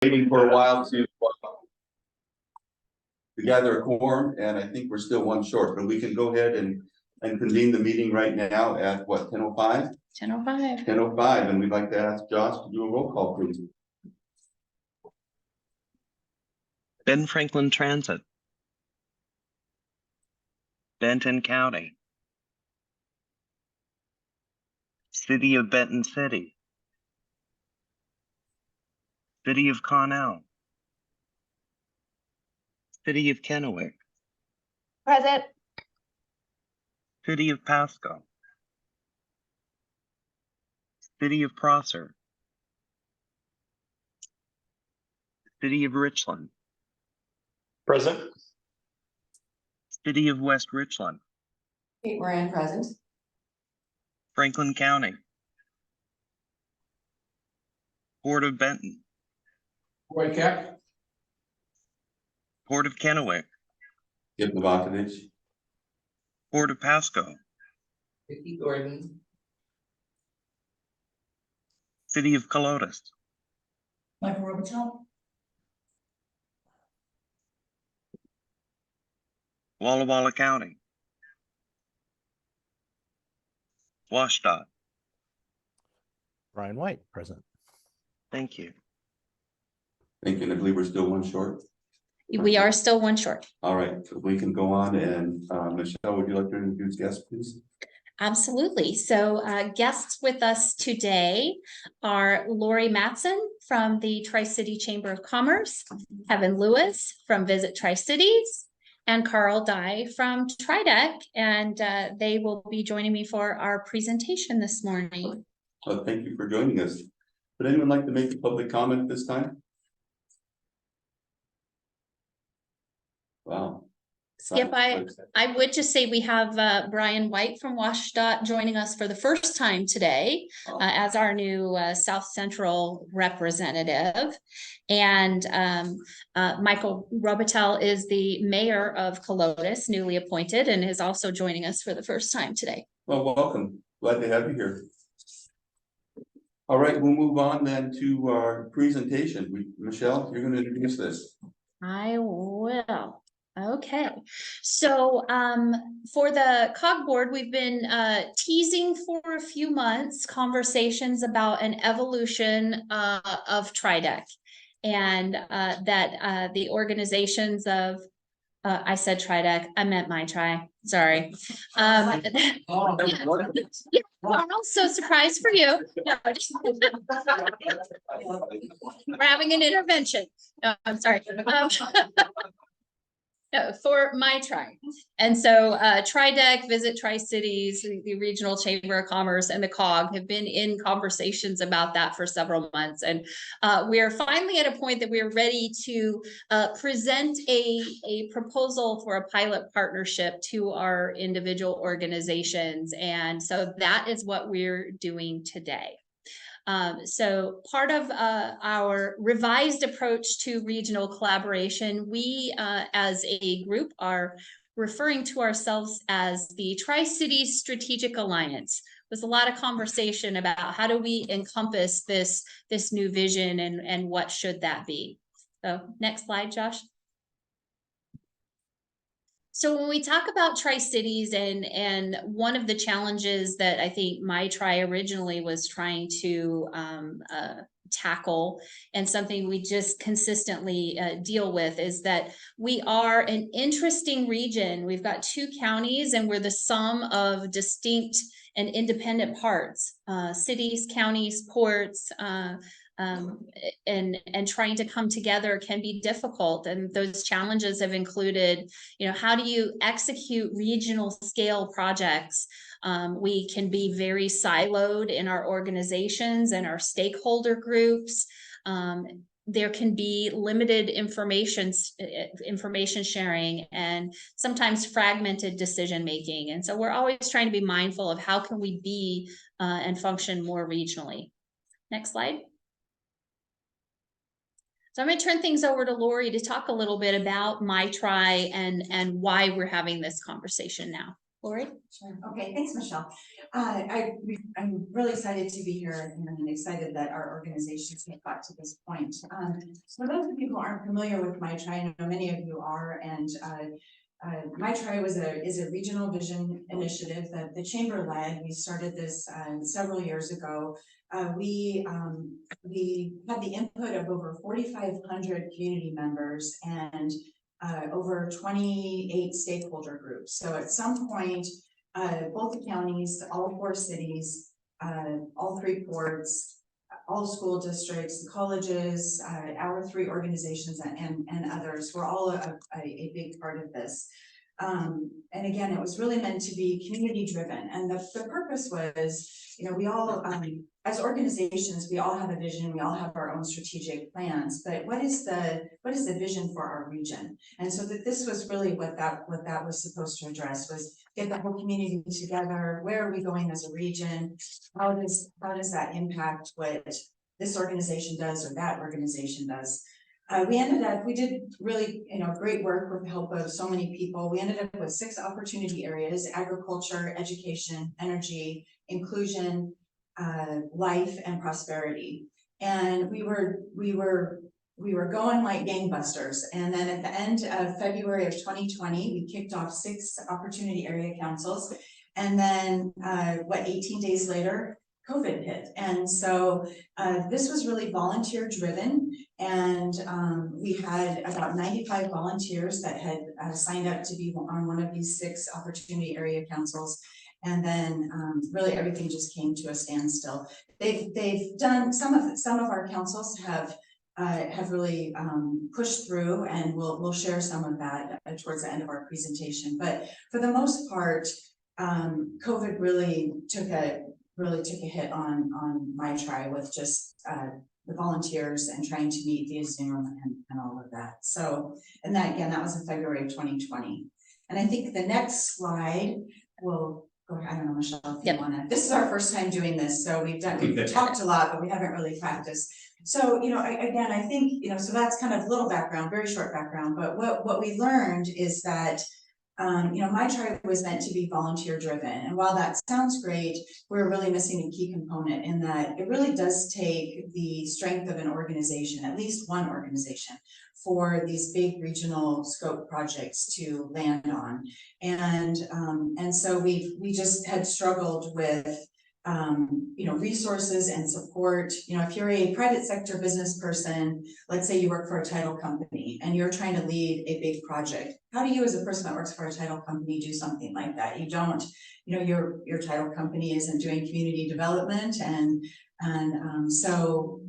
Waiting for a while to gather a quorum, and I think we're still one short, but we can go ahead and convene the meeting right now at what, 10:05? 10:05. 10:05, and we'd like to ask Josh to do a roll call, please. Benton-Franklin Transit, Benton County, City of Benton City, City of Connell, City of Kennewick, Present. City of Pasco, City of Prosser, City of Richland, Present. City of West Richland, Kate Moran, present. Franklin County, Port of Benton, Roy Keck. Port of Kennewick, Skip Novakovich. Port of Pasco, Vicki Gordon. City of Colotis, Michael Robichaud. Walla Walla County, Washita. Brian White, present. Thank you. Thank you, and I believe we're still one short. We are still one short. All right, so we can go on, and Michelle, would you like to introduce guests, please? Absolutely. So guests with us today are Lori Matson from the Tri-City Chamber of Commerce, Kevin Lewis from Visit Tri-Cities, and Carl Dye from TriDeck, and they will be joining me for our presentation this morning. Thank you for joining us. Would anyone like to make a public comment this time? Wow. Skip, I would just say we have Brian White from Washita joining us for the first time today as our new South Central representative. And Michael Robichaud is the mayor of Colotis, newly appointed, and is also joining us for the first time today. Well, welcome. Glad to have you here. All right, we'll move on then to our presentation. Michelle, you're going to introduce this. I will. Okay, so for the COG board, we've been teasing for a few months conversations about an evolution of TriDeck, and that the organizations of I said TriDeck, I meant my try. Sorry. Carl, so surprise for you. No, we're having an intervention. No, I'm sorry. No, for my try. And so TriDeck, Visit Tri-Cities, the Regional Chamber of Commerce, and the COG have been in conversations about that for several months. And we're finally at a point that we're ready to present a proposal for a pilot partnership to our individual organizations. And so that is what we're doing today. So part of our revised approach to regional collaboration, we as a group are referring to ourselves as the Tri-Cities Strategic Alliance. There's a lot of conversation about how do we encompass this new vision and what should that be. So next slide, Josh. So when we talk about Tri-Cities, and one of the challenges that I think my tri originally was trying to tackle, and something we just consistently deal with, is that we are an interesting region. We've got two counties, and we're the sum of distinct and independent parts, cities, counties, ports, and trying to come together can be difficult. And those challenges have included, how do you execute regional scale projects? We can be very siloed in our organizations and our stakeholder groups. There can be limited information sharing, and sometimes fragmented decision making. And so we're always trying to be mindful of how can we be and function more regionally. Next slide. So I'm going to turn things over to Lori to talk a little bit about my tri and why we're having this conversation now. Lori? Sure. Okay, thanks, Michelle. I'm really excited to be here and I'm excited that our organizations have got to this point. For those of you who aren't familiar with MyTry, I know many of you are, and MyTry is a regional vision initiative that the chamber led. We started this several years ago. We had the input of over 4,500 community members and over 28 stakeholder groups. So at some point, both the counties, all 4 cities, all 3 ports, all school districts, the colleges, our 3 organizations and others were all a big part of this. And again, it was really meant to be community driven. And the purpose was, you know, we all, as organizations, we all have a vision, we all have our own strategic plans, but what is the vision for our region? And so that this was really what that was supposed to address, was get the whole community together. Where are we going as a region? How does that impact what this organization does or that organization does? We did really, great work with the help of so many people. We ended up with 6 opportunity areas: agriculture, education, energy, inclusion, life, and prosperity. And we were going like gangbusters. And then at the end of February of 2020, we kicked off 6 opportunity area councils. And then 18 days later, COVID hit. And so this was really volunteer driven. And we had about 95 volunteers that had signed up to be on one of these 6 opportunity area councils. And then really everything just came to a standstill. They've done some of our councils have really pushed through, and we'll share some of that towards the end of our presentation. But for the most part, COVID really took a hit on MyTry with just the volunteers and trying to meet via Zoom and all of that. So, and that again, that was in February of 2020. And I think the next slide will go ahead. I don't know, Michelle, if you want to. This is our first time doing this, so we've talked a lot, but we haven't really practiced. So, I think, so that's kind of a little background, very short background, but what we learned is that MyTry was meant to be volunteer driven. And while that sounds great, we're really missing a key component in that it really does take the strength of an organization, at least one organization, for these big regional scope projects to land on. And so we just had struggled with resources and support. If you're a private sector business person, let's say you work for a title company and you're trying to lead a big project, how do you, as a person that works for a title company, do something like that? You don't, your title company isn't doing community development, and so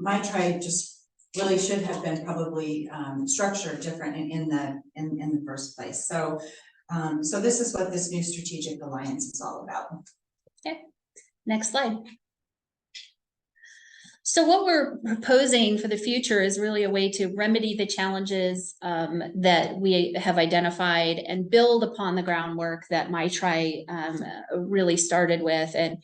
MyTry just really should have been probably structured different in the first place. So so this is what this new strategic alliance is all about. Okay. Next slide. So what we're proposing for the future is really a way to remedy the challenges that we have identified and build upon the groundwork that MyTry really started with. And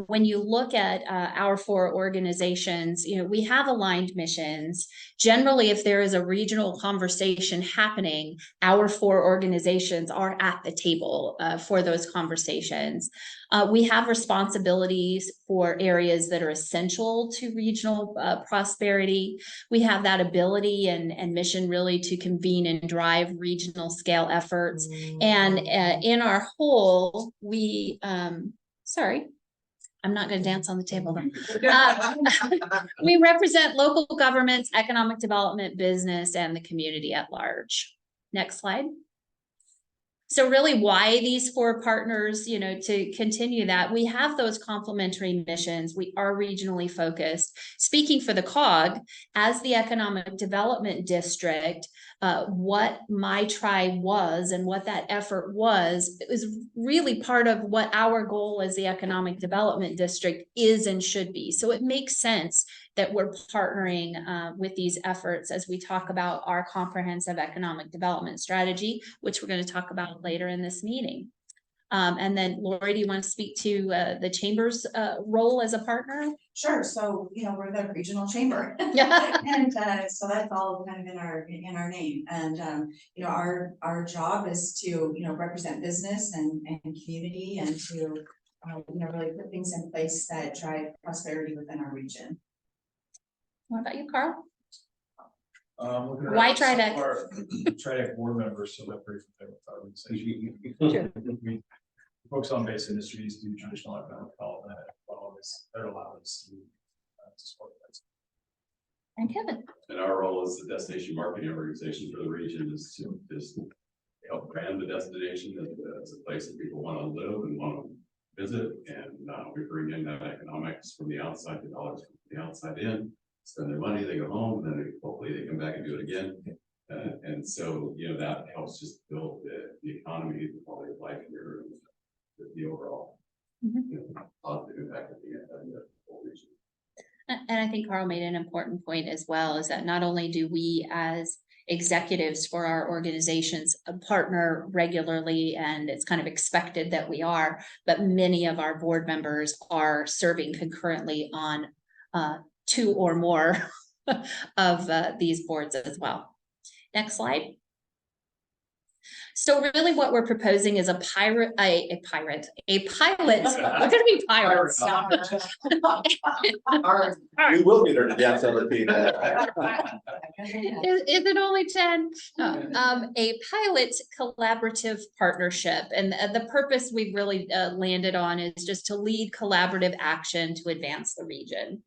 when you look at our 4 organizations, we have aligned missions. Generally, if there is a regional conversation happening, our 4 organizations are at the table for those conversations. We have responsibilities for areas that are essential to regional prosperity. We have that ability and mission really to convene and drive regional scale efforts. And in our whole, we, sorry, I'm not going to dance on the table though. We represent local governments, economic development, business, and the community at large. Next slide. So really why these 4 partners, to continue that, we have those complementary missions. We are regionally focused. Speaking for the COG, as the Economic Development District, what MyTry was and what that effort was, it was really part of what our goal as the Economic Development District is and should be. So it makes sense that we're partnering with these efforts as we talk about our comprehensive economic development strategy, which we're going to talk about later in this meeting. And then Lori, do you want to speak to the chamber's role as a partner? Sure, so, we're the regional chamber. Yeah. And so that's all kind of in our name. And our job is to, represent business and community and to really put things in place that drive prosperity within our region. What about you, Carl? Why TriDeck? TriDeck board members, so that briefly with our organization. Sure. We focus on base industries, do traditional economic development, that allows us to support that. And Kevin? And our role as the destination marketing organization for the region is to help brand the destination as a place that people want to live and want to visit. And we bring in that economics from the outside, the dollars from the outside in, spend their money, they go home, and then hopefully they come back and do it again. And so, that helps just build the economy, the quality of life here, and the overall positive impact of the whole region. And I think Carl made an important point as well, is that not only do we as executives for our organizations partner regularly, and it's kind of expected that we are, but many of our board members are serving concurrently on 2 or more of these boards as well. Next slide. So really what we're proposing is a pilot. We're gonna be pirates. We will get her to dance on the feet. Is it only 10? A pilot collaborative partnership. And the purpose we've really landed on is just to lead collaborative action to advance the region.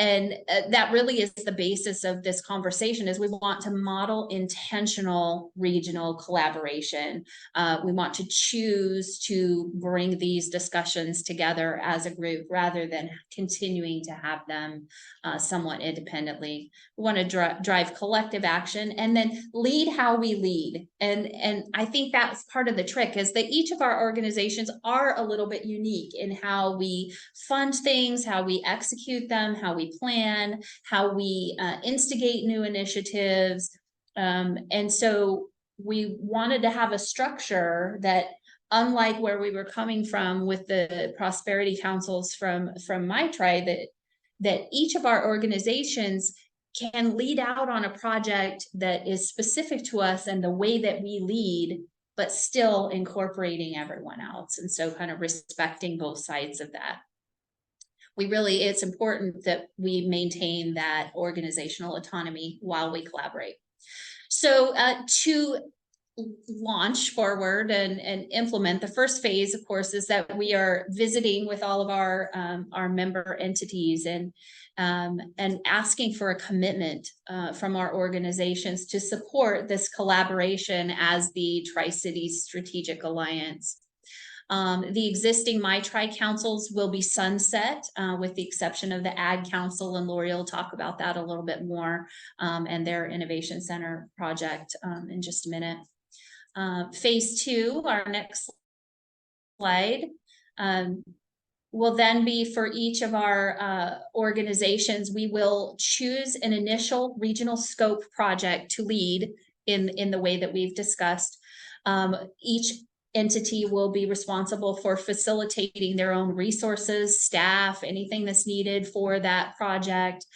And that really is the basis of this conversation, is we want to model intentional regional collaboration. We want to choose to bring these discussions together as a group rather than continuing to have them somewhat independently. We want to drive collective action and then lead how we lead. And I think that's part of the trick, is that each of our organizations are a little bit unique in how we fund things, how we execute them, how we plan, how we instigate new initiatives. And so we wanted to have a structure that, unlike where we were coming from with the prosperity councils from my tribe, that each of our organizations can lead out on a project that is specific to us and the way that we lead, but still incorporating everyone else. And so kind of respecting both sides of that. It's important that we maintain that organizational autonomy while we collaborate. So to launch forward and implement, the first phase, of course, is that we are visiting with all of our member entities and asking for a commitment from our organizations to support this collaboration as the Tri-Cities Strategic Alliance. The existing MyTri councils will be sunset with the exception of the Ag Council, and Lori will talk about that a little bit more, and their Innovation Center project in just a minute. Phase 2, our next slide, will then be for each of our organizations. We will choose an initial regional scope project to lead in the way that we've discussed. Each entity will be responsible for facilitating their own resources, staff, anything that's needed for that project,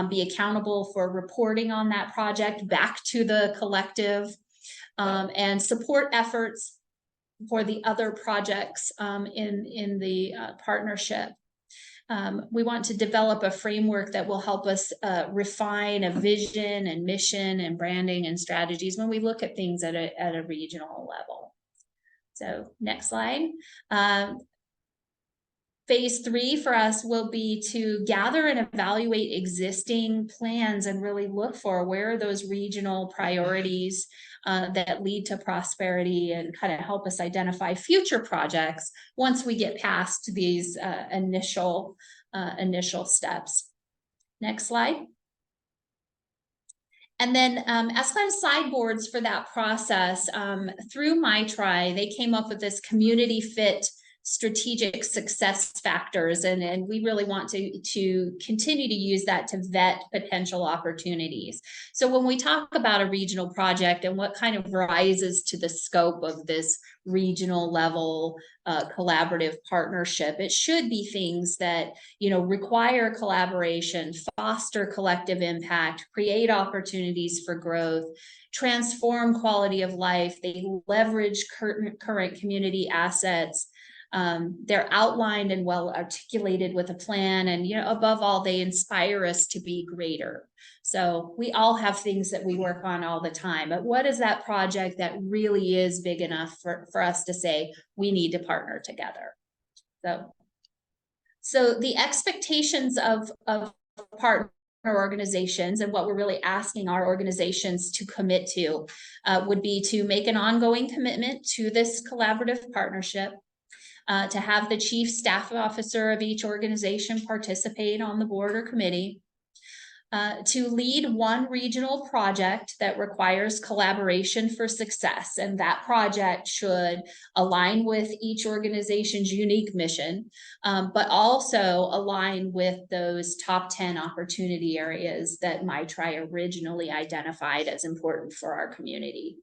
be accountable for reporting on that project back to the collective, and support efforts for the other projects in the partnership. We want to develop a framework that will help us refine a vision and mission and branding and strategies when we look at things at a regional level. So next slide. Phase 3 for us will be to gather and evaluate existing plans and really look for where are those regional priorities that lead to prosperity, and kind of help us identify future projects once we get past these initial steps. Next slide. And then as kind of sideboards for that process, through MyTri, they came up with this community fit strategic success factors. And we really want to continue to use that to vet potential opportunities. So when we talk about a regional project and what kind of rises to the scope of this regional level collaborative partnership, it should be things that, you know, require collaboration, foster collective impact, create opportunities for growth, transform quality of life. They leverage current community assets. They're outlined and well articulated with a plan, and, you know, above all, they inspire us to be greater. So we all have things that we work on all the time, but what is that project that really is big enough for us to say we need to partner together? So the expectations of partner organizations, and what we're really asking our organizations to commit to would be to make an ongoing commitment to this collaborative partnership, to have the chief staff officer of each organization participate on the board or committee, to lead one regional project that requires collaboration for success. And that project should align with each organization's unique mission, but also align with those top 10 opportunity areas that MyTri originally identified as important for our community.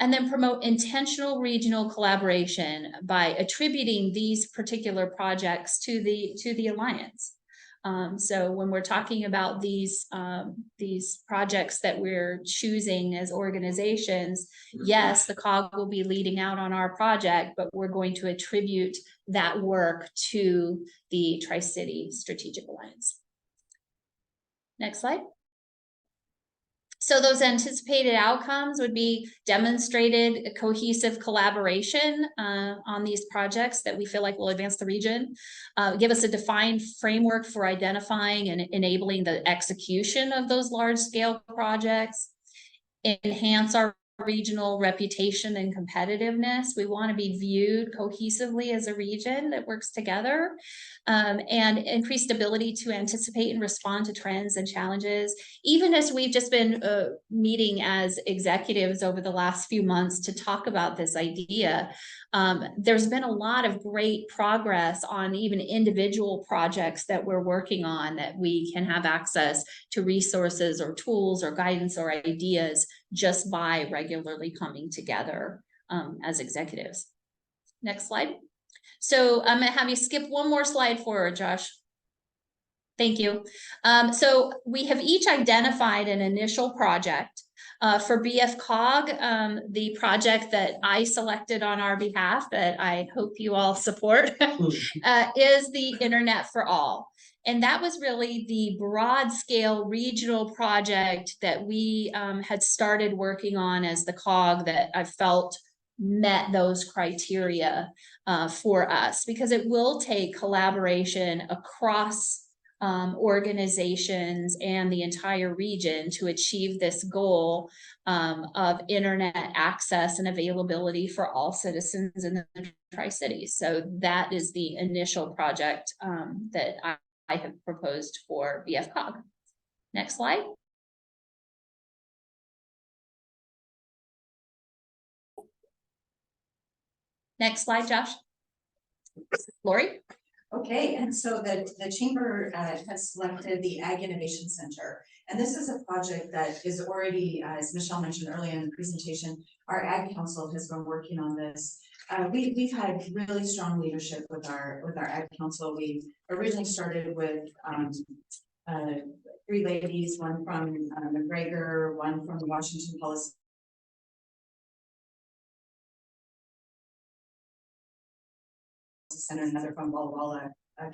And then promote intentional regional collaboration by attributing these particular projects to the Alliance. So when we're talking about these projects that we're choosing as organizations, yes, the COG will be leading out on our project, but we're going to attribute that work to the Tri-City Strategic Alliance. Next slide. So those anticipated outcomes would be demonstrated cohesive collaboration on these projects that we feel like will advance the region, give us a defined framework for identifying and enabling the execution of those large-scale projects, enhance our regional reputation and competitiveness. We want to be viewed cohesively as a region that works together, and increased ability to anticipate and respond to trends and challenges. Even as we've just been meeting as executives over the last few months to talk about this idea, there's been a lot of great progress on even individual projects that we're working on, that we can have access to resources or tools or guidance or ideas just by regularly coming together as executives. Next slide. So I'm gonna have you skip one more slide forward, Josh. Thank you. So we have each identified an initial project. For BFCOG, the project that I selected on our behalf, that I hope you all support, is the Internet for All. And that was really the broad scale regional project that we had started working on as the COG, that I felt met those criteria for us, because it will take collaboration across organizations and the entire region to achieve this goal of internet access and availability for all citizens in the Tri-Cities. So that is the initial project that I have proposed for BFCOG. Next slide. Next slide, Josh. Lori? Okay, and so the chamber has selected the Ag Innovation Center. And this is a project that is already, as Michelle mentioned earlier in the presentation, our Ag Council has been working on this. We've had really strong leadership with our Ag Council. We originally started with 3 ladies, one from McGregor, one from the Washington Policy Center, another from Walla Walla.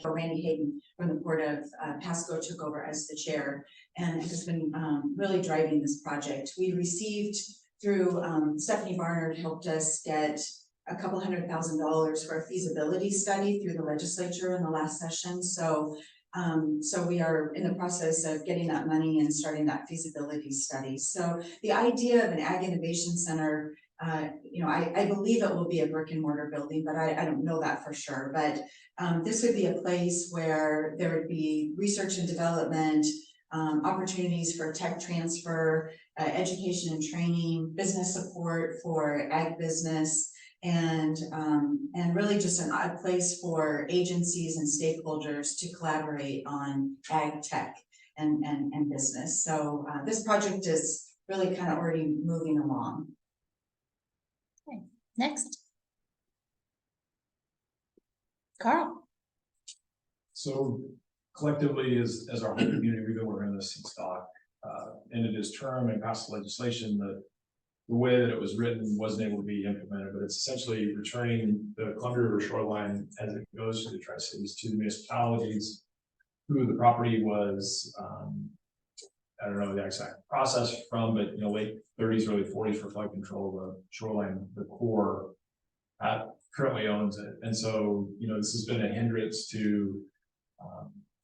Randy Hayden from the Port of Pasco took over as the chair, and has been really driving this project. We received through Stephanie Barnard helped us get a couple $100,000 for a feasibility study through the legislature in the last session. So we are in the process of getting that money and starting that feasibility study. So the idea of an Ag Innovation Center, you know, I believe it will be a brick and mortar building, but I don't know that for sure. But this would be a place where there would be research and development, opportunities for tech transfer, education and training, business support for ag business, and really just an odd place for agencies and stakeholders to collaborate on ag tech and business. So this project is really kind of already moving along. Next. Carl. So collectively, as our whole community, we've been working on this since Doc ended his term and passed legislation that the way that it was written wasn't able to be implemented, but it's essentially returning the Columbia River shoreline as it goes to the Tri-Cities to the municipalities who the property was, I don't know the exact process from, but late 30s, early 40s for flood control, the shoreline, the Corps currently owns it. And so, this has been a hindrance to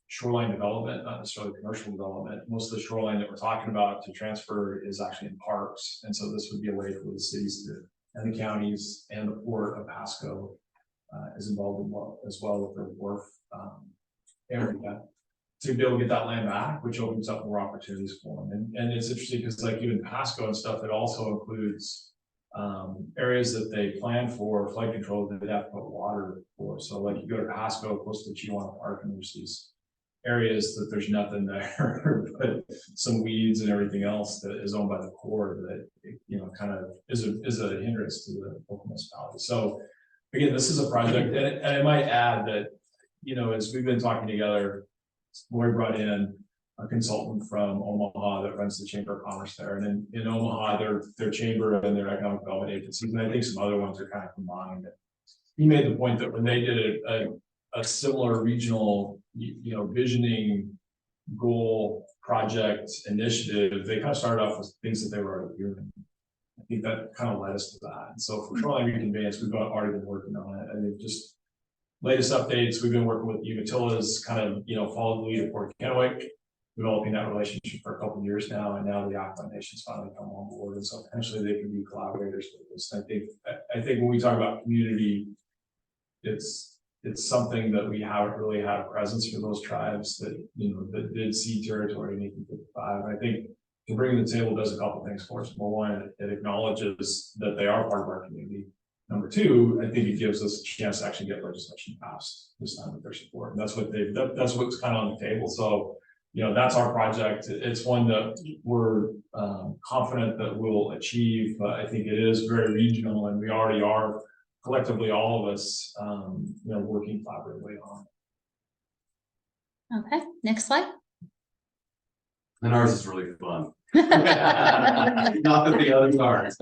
shoreline development, not necessarily commercial development. Most of the shoreline that we're talking about to transfer is actually in parks. And so this would be a way for the cities to, and the counties and the port of Pasco is involved in as well with their wharf area to be able to get that land back, which opens up more opportunities for them. And it's interesting because like even Pasco and stuff, it also includes areas that they plan for flood control that they have to put water for. So like you go to Pasco, close to Chihuahua Park, and there's these areas that there's nothing there, but some weeds and everything else that is owned by the Corps that, kind of is a hindrance to the local municipality. So again, this is a project, and I might add that, as we've been talking together, Lori brought in a consultant from Omaha that runs the Chamber of Commerce there. And in Omaha, their chamber and their economic development agencies, and I think some other ones are kind of combined. He made the point that when they did a similar regional, visioning goal project initiative, they kind of started off with things that they were already doing. I think that kind of led us to that. And so for shoreline reconveyance, we've already been working on it. And they've just latest updates, we've been working with Umatillas, kind of, followed the lead of Port Kennewick, developing that relationship for a couple of years now, and now the Aqua Nation's finally come on board, and so potentially they can be collaborators with this. I think when we talk about community, it's something that we haven't really had a presence for those tribes that that did see territory in 1855. I think to bring to the table does a couple things for us. Number one, it acknowledges that they are part of our community. Number two, I think it gives us a chance to actually get legislation passed this time with their support. And that's what that's what's kind of on the table. So, that's our project. It's one that we're confident that we'll achieve, but I think it is very regional, and we already are collectively, all of us, working collaboratively on. Okay, next slide. And ours is really fun. Not that the others aren't.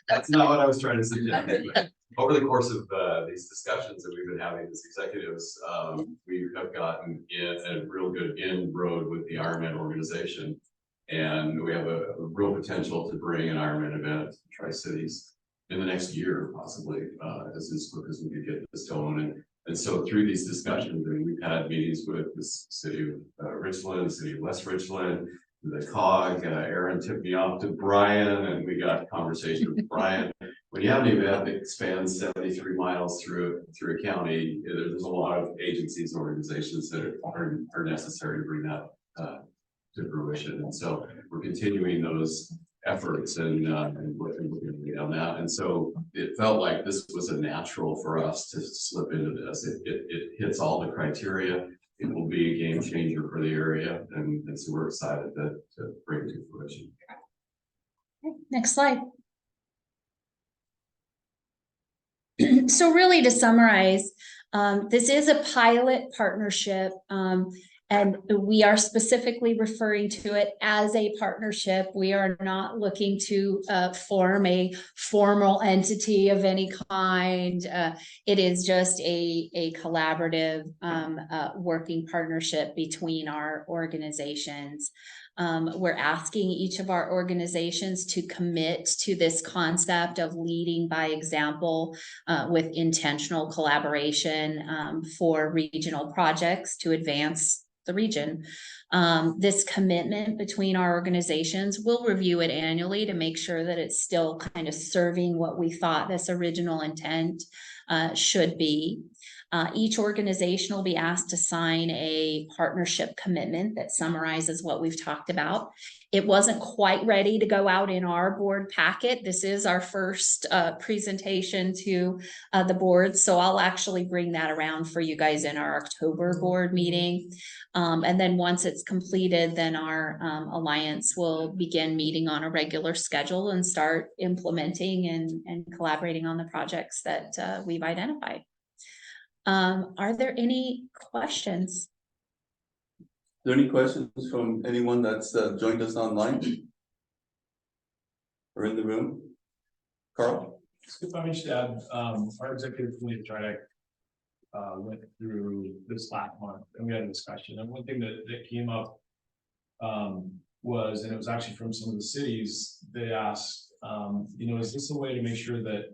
That's not what I was trying to suggest. Over the course of these discussions that we've been having as executives, we have gotten in a real good inroad with the Ironman organization. And we have a real potential to bring an Ironman event to Tri-Cities in the next year, possibly, as quick as we could get this going. And so through these discussions, we've had meetings with the city of Richland, the city of West Richland, the COG. Aaron tipped me off to Brian, and we got a conversation with Brian. When you have an event that spans 73 miles through a county, there's a lot of agencies and organizations that are necessary to bring that to fruition. And so we're continuing those efforts and working on that. And so it felt like this was a natural for us to slip into this. It hits all the criteria. It will be a game changer for the area, and so we're excited to bring it to fruition. Okay, next slide. So really, to summarize, this is a pilot partnership, and we are specifically referring to it as a partnership. We are not looking to form a formal entity of any kind. It is just a collaborative working partnership between our organizations. We're asking each of our organizations to commit to this concept of leading by example with intentional collaboration for regional projects to advance the region. This commitment between our organizations, we'll review it annually to make sure that it's still kind of serving what we thought this original intent should be. Each organization will be asked to sign a partnership commitment that summarizes what we've talked about. It wasn't quite ready to go out in our board packet. This is our first presentation to the board, so I'll actually bring that around for you guys in our October board meeting. And then once it's completed, then our alliance will begin meeting on a regular schedule and start implementing and collaborating on the projects that we've identified. Are there any questions? Are there any questions from anyone that's joined us online? Or in the room? Carl? If I may just add, our executive committee tried went through this last month and we had a discussion, and one thing that came up was, and it was actually from some of the cities, they asked, is this a way to make sure that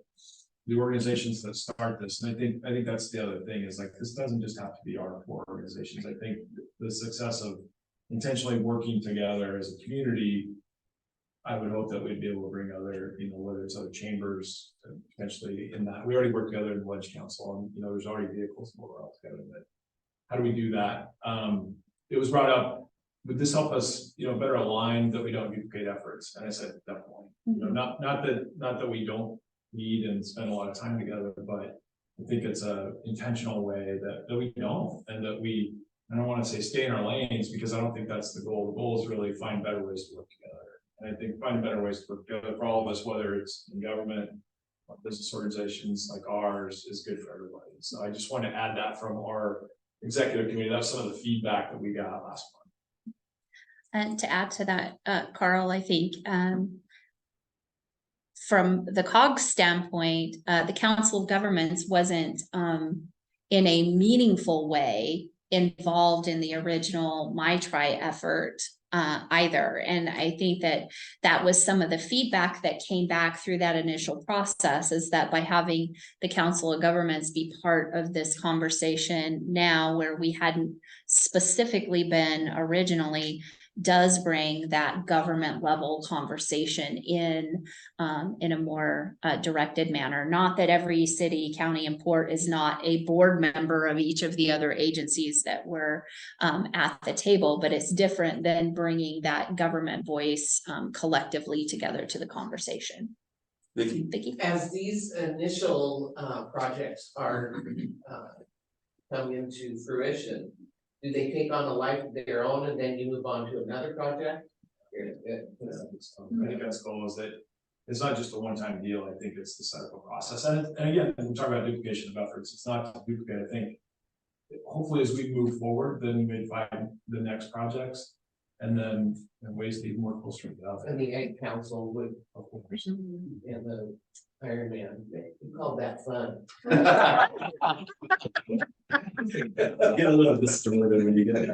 the organizations that start this, and I think that's the other thing, is like, this doesn't just have to be our 4 organizations. I think the success of intentionally working together as a community, I would hope that we'd be able to bring other, whether it's other chambers, potentially in that. We already work together in the Ledge Council, and there's already vehicles and we're all together, but how do we do that? It was brought up, would this help us, better align that we don't duplicate efforts? And I said, definitely. Not that we don't need and spend a lot of time together, but I think it's a intentional way that we don't, and that I don't want to say stay in our lanes, because I don't think that's the goal. The goal is really find better ways to work together. And I think finding better ways to work together for all of us, whether it's in government or business organizations like ours, is good for everybody. So I just want to add that from our executive committee. That's some of the feedback that we got last month. And to add to that, Carl, I think from the COG standpoint, the Council of Governments wasn't in a meaningful way involved in the original MyTri effort either. And I think that was some of the feedback that came back through that initial process, is that by having the Council of Governments be part of this conversation now, where we hadn't specifically been originally, does bring that government level conversation in a more directed manner. Not that every city, county, and port is not a board member of each of the other agencies that were at the table, but it's different than bringing that government voice collectively together to the conversation. Vicki? As these initial projects are coming into fruition, do they take on a life of their own and then you move on to another project? I think that's the goal, is that it's not just a one-time deal. I think it's the setup of process. And again, when we talk about duplication of efforts, it's not to duplicate. I think hopefully as we move forward, then we may find the next projects and then ways to even more closer together. And the Ag Council would, of course, and the Iron Man, we call that fun. Get a little distorted when you get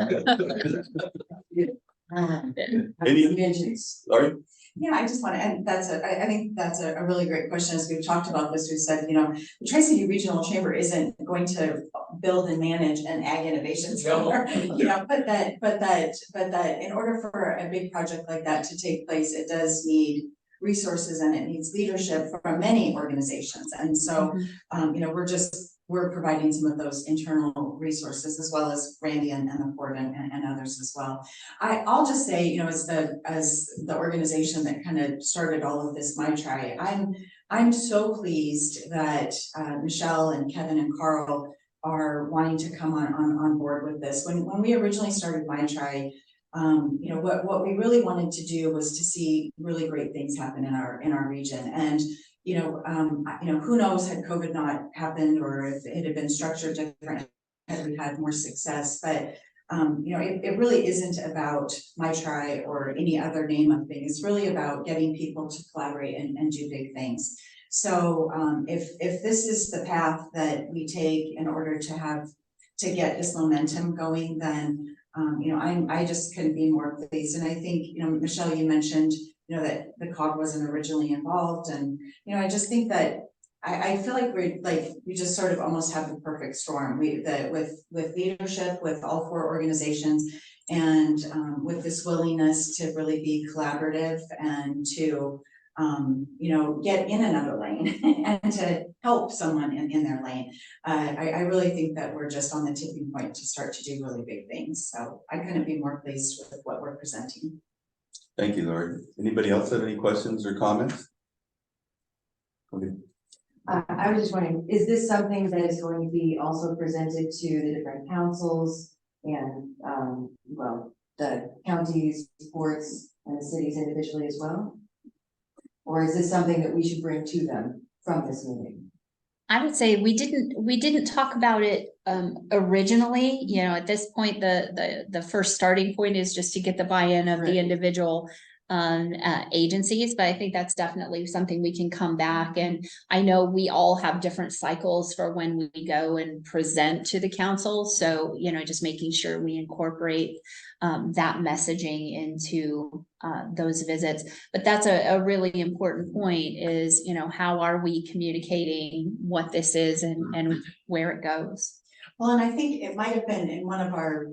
Any? Sorry? Yeah, I just want to, and I think that's a really great question. As we've talked about this, we've said, the Tri-City Regional Chamber isn't going to build and manage an ag innovation center, but that in order for a big project like that to take place, it does need resources and it needs leadership from many organizations. And so, we're providing some of those internal resources, as well as Randy and the port and others as well. I'll just say, as the organization that kind of started all of this MyTri, I'm so pleased that Michelle and Kevin and Carl are wanting to come on board with this. When we originally started MyTri, what we really wanted to do was to see really great things happen in our region. And who knows, had COVID not happened, or if it had been structured different, had we had more success. But it really isn't about MyTri or any other name of thing. It's really about getting people to collaborate and do big things. So if this is the path that we take in order to get this momentum going, then I just couldn't be more pleased. And I think, Michelle, you mentioned that the COG wasn't originally involved, and I just think that I feel like we just sort of almost have the perfect storm. With leadership, with all 4 organizations, and with this willingness to really be collaborative and to get in another lane and to help someone in their lane. I really think that we're just on the tipping point to start to do really big things. So I couldn't be more pleased with what we're presenting. Thank you, Lori. Anybody else have any questions or comments? Okay. I was just wondering, is this something that is going to be also presented to the different councils and, well, the counties, ports, and the cities individually as well? Or is this something that we should bring to them from this meeting? I would say we didn't talk about it originally. You know, at this point, the first starting point is just to get the buy-in of the individual agencies, but I think that's definitely something we can come back. And I know we all have different cycles for when we go and present to the council. So, you know, just making sure we incorporate that messaging into those visits. But that's a really important point is, you know, how are we communicating what this is and where it goes? Well, and I think it might have been in one of our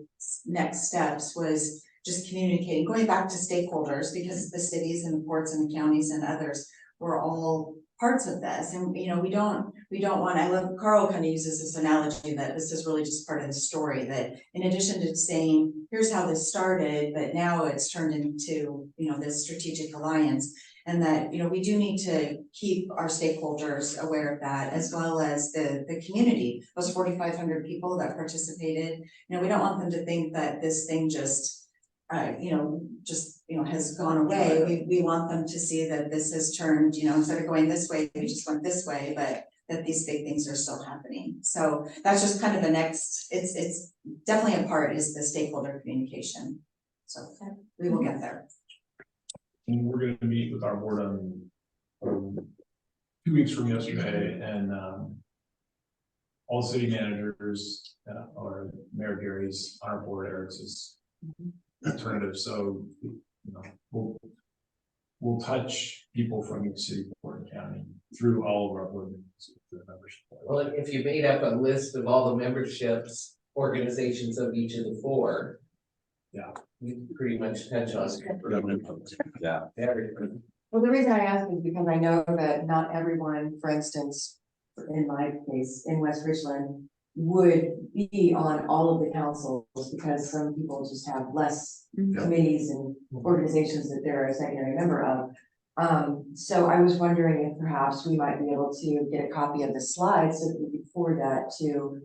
next steps was just communicating, going back to stakeholders, because the cities and the ports and the counties and others were all parts of this. And, you know, we don't want, I love, Carl kind of uses this analogy that this is really just part of the story, that in addition to saying, here's how this started, but now it's turned into, you know, this strategic alliance. And that, you know, we do need to keep our stakeholders aware of that, as well as the community, those 4,500 people that participated. You know, we don't want them to think that this thing just has gone away. We want them to see that this has turned, you know, instead of going this way, we just went this way, but that these big things are still happening. So that's just kind of the next, it's definitely a part is the stakeholder communication. So we will get there. And we're going to meet with our board on 2 weeks from yesterday, and all city managers or Mayor Gary's on our board, Eric's is alternative. So, you know, we'll touch people from each city, port, and county through all of our board meetings with the membership. Well, if you made up a list of all the memberships, organizations of each of the four, yeah, you pretty much touch on Yeah. everything. Well, the reason I ask is because I know that not everyone, for instance, in my case, in West Richland, would be on all of the councils because some people just have less committees and organizations that they're a secondary member of. So I was wondering if perhaps we might be able to get a copy of the slides so that we could forward that to,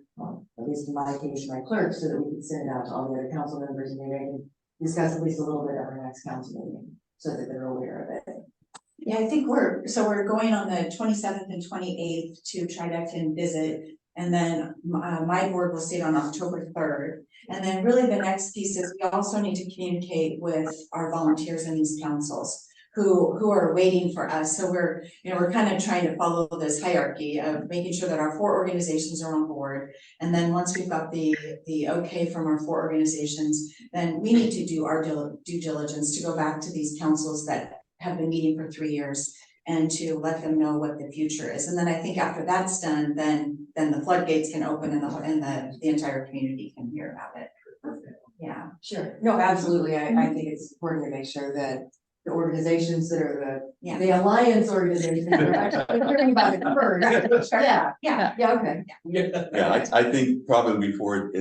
at least in my case, my clerk, so that we could send it out to all the other council members and maybe I can discuss at least a little bit at our next council meeting so that they're aware of it. Yeah, I think we're going on the 27th and 28th to Trideca visit. And then my board will see it on October 3rd. And then really the next piece is we also need to communicate with our volunteers in these councils who are waiting for us. So we're kind of trying to follow this hierarchy of making sure that our 4 organizations are on board. And then once we've got the okay from our 4 organizations, then we need to do our due diligence to go back to these councils that have been meeting for 3 years and to let them know what the future is. And then I think after that's done, then the floodgates can open and the entire community can hear about it. Yeah. Sure. No, absolutely. I think it's important to make sure that the organizations that are the alliance organizations are actually hearing about it first. Yeah, okay. Yeah, I think probably before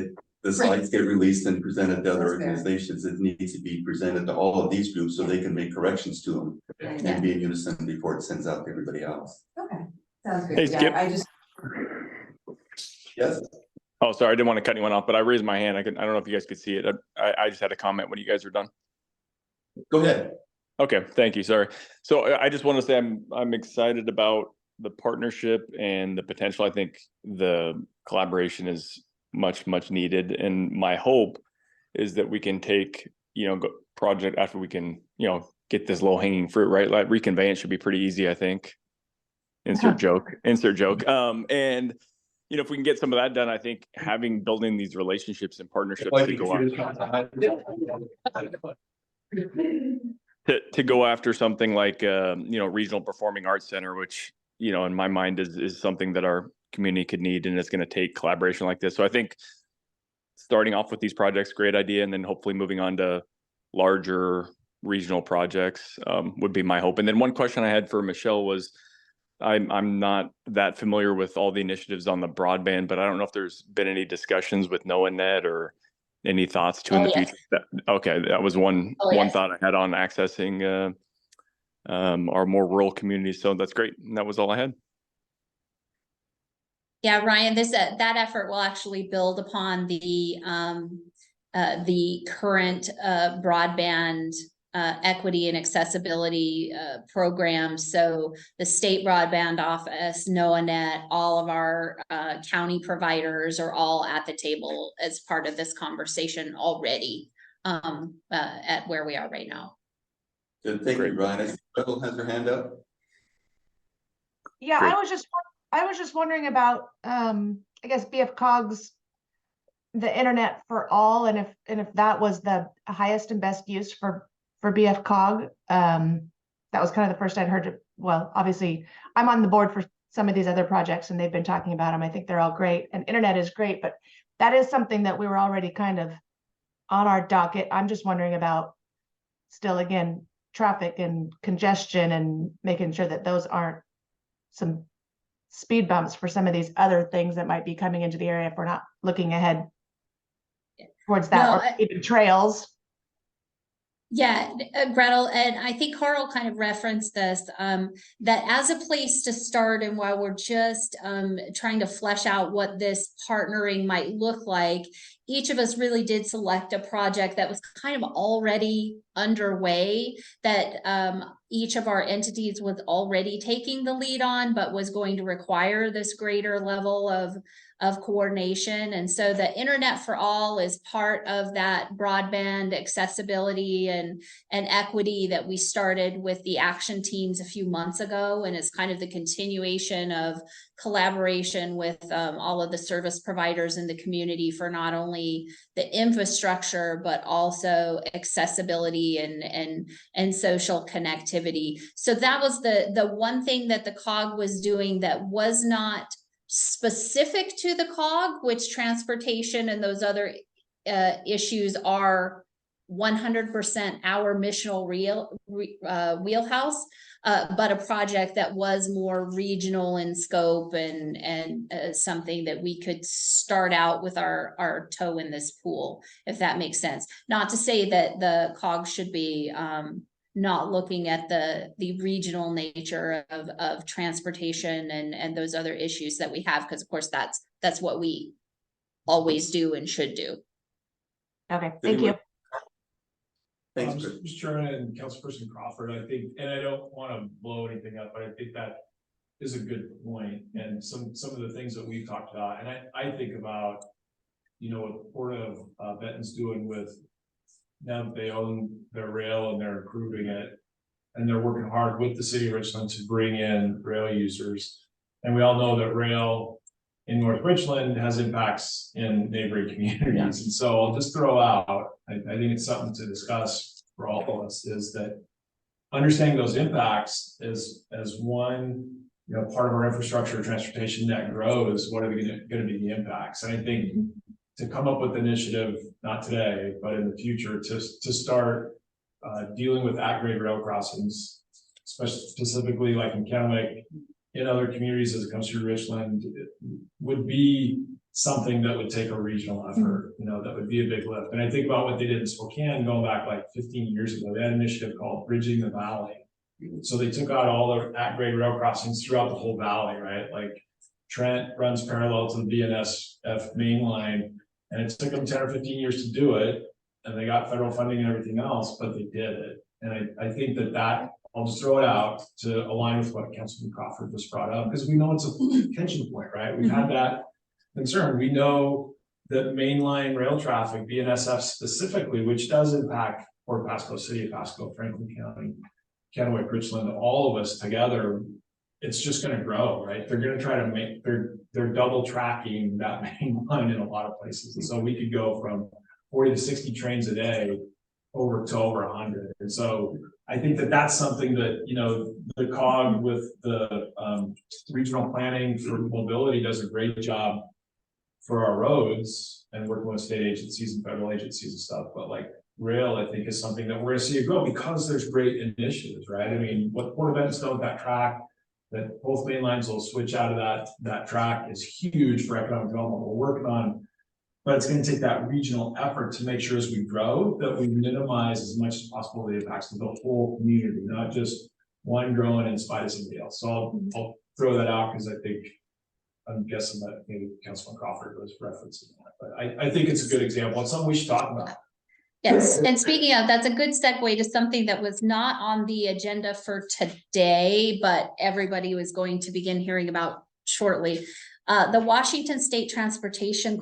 the slides get released and presented to other organizations, it needs to be presented to all of these groups so they can make corrections to them and be in unison before it sends out to everybody else. Okay, sounds good. Hey, Skip. Yes. Oh, sorry, I didn't want to cut anyone off, but I raised my hand. I don't know if you guys could see it. I just had a comment when you guys are done. Go ahead. Okay, thank you. Sorry. So I just want to say I'm excited about the partnership and the potential. I think the collaboration is much needed, and my hope is that we can take project after we can get this low hanging fruit, right? Like reconveyance should be pretty easy, I think. Insert joke. And if we can get some of that done, I think building these relationships and partnerships to go after something like regional performing arts center, which in my mind is something that our community could need, and it's going to take collaboration like this. So I think starting off with these projects, great idea, and then hopefully moving on to larger regional projects, would be my hope. And then one question I had for Michelle was, I'm not that familiar with all the initiatives on the broadband, but I don't know if there's been any discussions with NOAA or any thoughts to in the future. Okay, that was one thought I had on accessing our more rural communities. So that's great. And that was all I had. Yeah, Ryan, that effort will actually build upon the current broadband equity and accessibility programs. So the state broadband office, NOAA, all of our county providers are all at the table as part of this conversation already at where we are right now. Good, thank you, Ryan. I see Gretel has her hand up. Yeah, Great. I was just wondering about I guess BFCOG's the internet for all, and if that was the highest and best use for BFCOG. That was kind of the first I'd heard. Well, obviously I'm on the board for some of these other projects and they've been talking about them. I think they're all great and internet is great, but that is something that we were already kind of on our docket. I'm just wondering about still, again, traffic and congestion and making sure that those aren't some speed bumps for some of these other things that might be coming into the area if we're not looking ahead towards that, or even trails. Yeah, Gretel, and I think Carl kind of referenced this, that as a place to start, and while we're just trying to flesh out what this partnering might look like, each of us really did select a project that was kind of already underway, that each of our entities was already taking the lead on, but was going to require this greater level of coordination. And so the Internet for All is part of that broadband accessibility and equity that we started with the action teams a few months ago. And it's kind of the continuation of collaboration with all of the service providers in the community for not only the infrastructure, but also accessibility and social connectivity. So that was the one thing that the COG was doing that was not specific to the COG, which transportation and those other issues are 100% our missional wheelhouse, but a project that was more regional in scope and something that we could start out with our toe in this pool, if that makes sense. Not to say that the COG should be not looking at the regional nature of transportation and those other issues that we have, because of course that's what we always do and should do. Okay, thank you. Thanks, Mr. Chairman and Councilperson Crawford, I think, and I don't want to blow anything up, but I think that is a good point, and some of the things that we've talked about, and I think about, what Port of Benton's doing with, now that they own their rail and they're improving it, and they're working hard with the city of Richland to bring in rail users. And we all know that rail in North Richland has impacts in neighboring communities. And so I'll just throw out, I think it's something to discuss for all of us, is that understanding those impacts as one, part of our infrastructure transportation that grows, what are going to be the impacts? And I think to come up with initiative, not today, but in the future, to start dealing with at-grade rail crossings, specifically like in Kennewick, in other communities as it comes through Richland, would be something that would take a regional effort, that would be a big lift. And I think about what they did in Spokane going back like 15 years ago. They had an initiative called Bridging the Valley. So they took out all the at-grade rail crossings throughout the whole valley, right? Like Trent runs parallel to the BNSF main line, and it took them 10 or 15 years to do it, and they got federal funding and everything else, but they did it. And I think that I'll just throw it out to align with what Councilman Crawford just brought up, because we know it's a tension point, right? We've had that concern. We know that mainline rail traffic, BNSF specifically, which does impact Port Pasco, City of Pasco, Franklin County, Kennewick, Richland, all of us together, it's just going to grow, right? They're going to try to make, they're double tracking that main line in a lot of places. And so we could go from 40 to 60 trains a day over to over 100. And so I think that's something that, the COG with the regional planning for mobility does a great job for our roads and working with state agencies and federal agencies and stuff. But like rail, I think, is something that we're gonna see it grow because there's great initiatives, right? I mean, what Port of Benton's done with that track, that both main lines will switch out of that track is huge for economic development we're working on. But it's gonna take that regional effort to make sure as we grow, that we minimize as much as possible the impacts to the whole community, not just one growing in spite of somebody else. So I'll throw that out because I think, I'm guessing that maybe Councilman Crawford was referencing that, but I think it's a good example. It's something we should talk about. Yes, and speaking of, that's a good segue to something that was not on the agenda for today, but everybody was going to begin hearing about shortly. The Washington State Transportation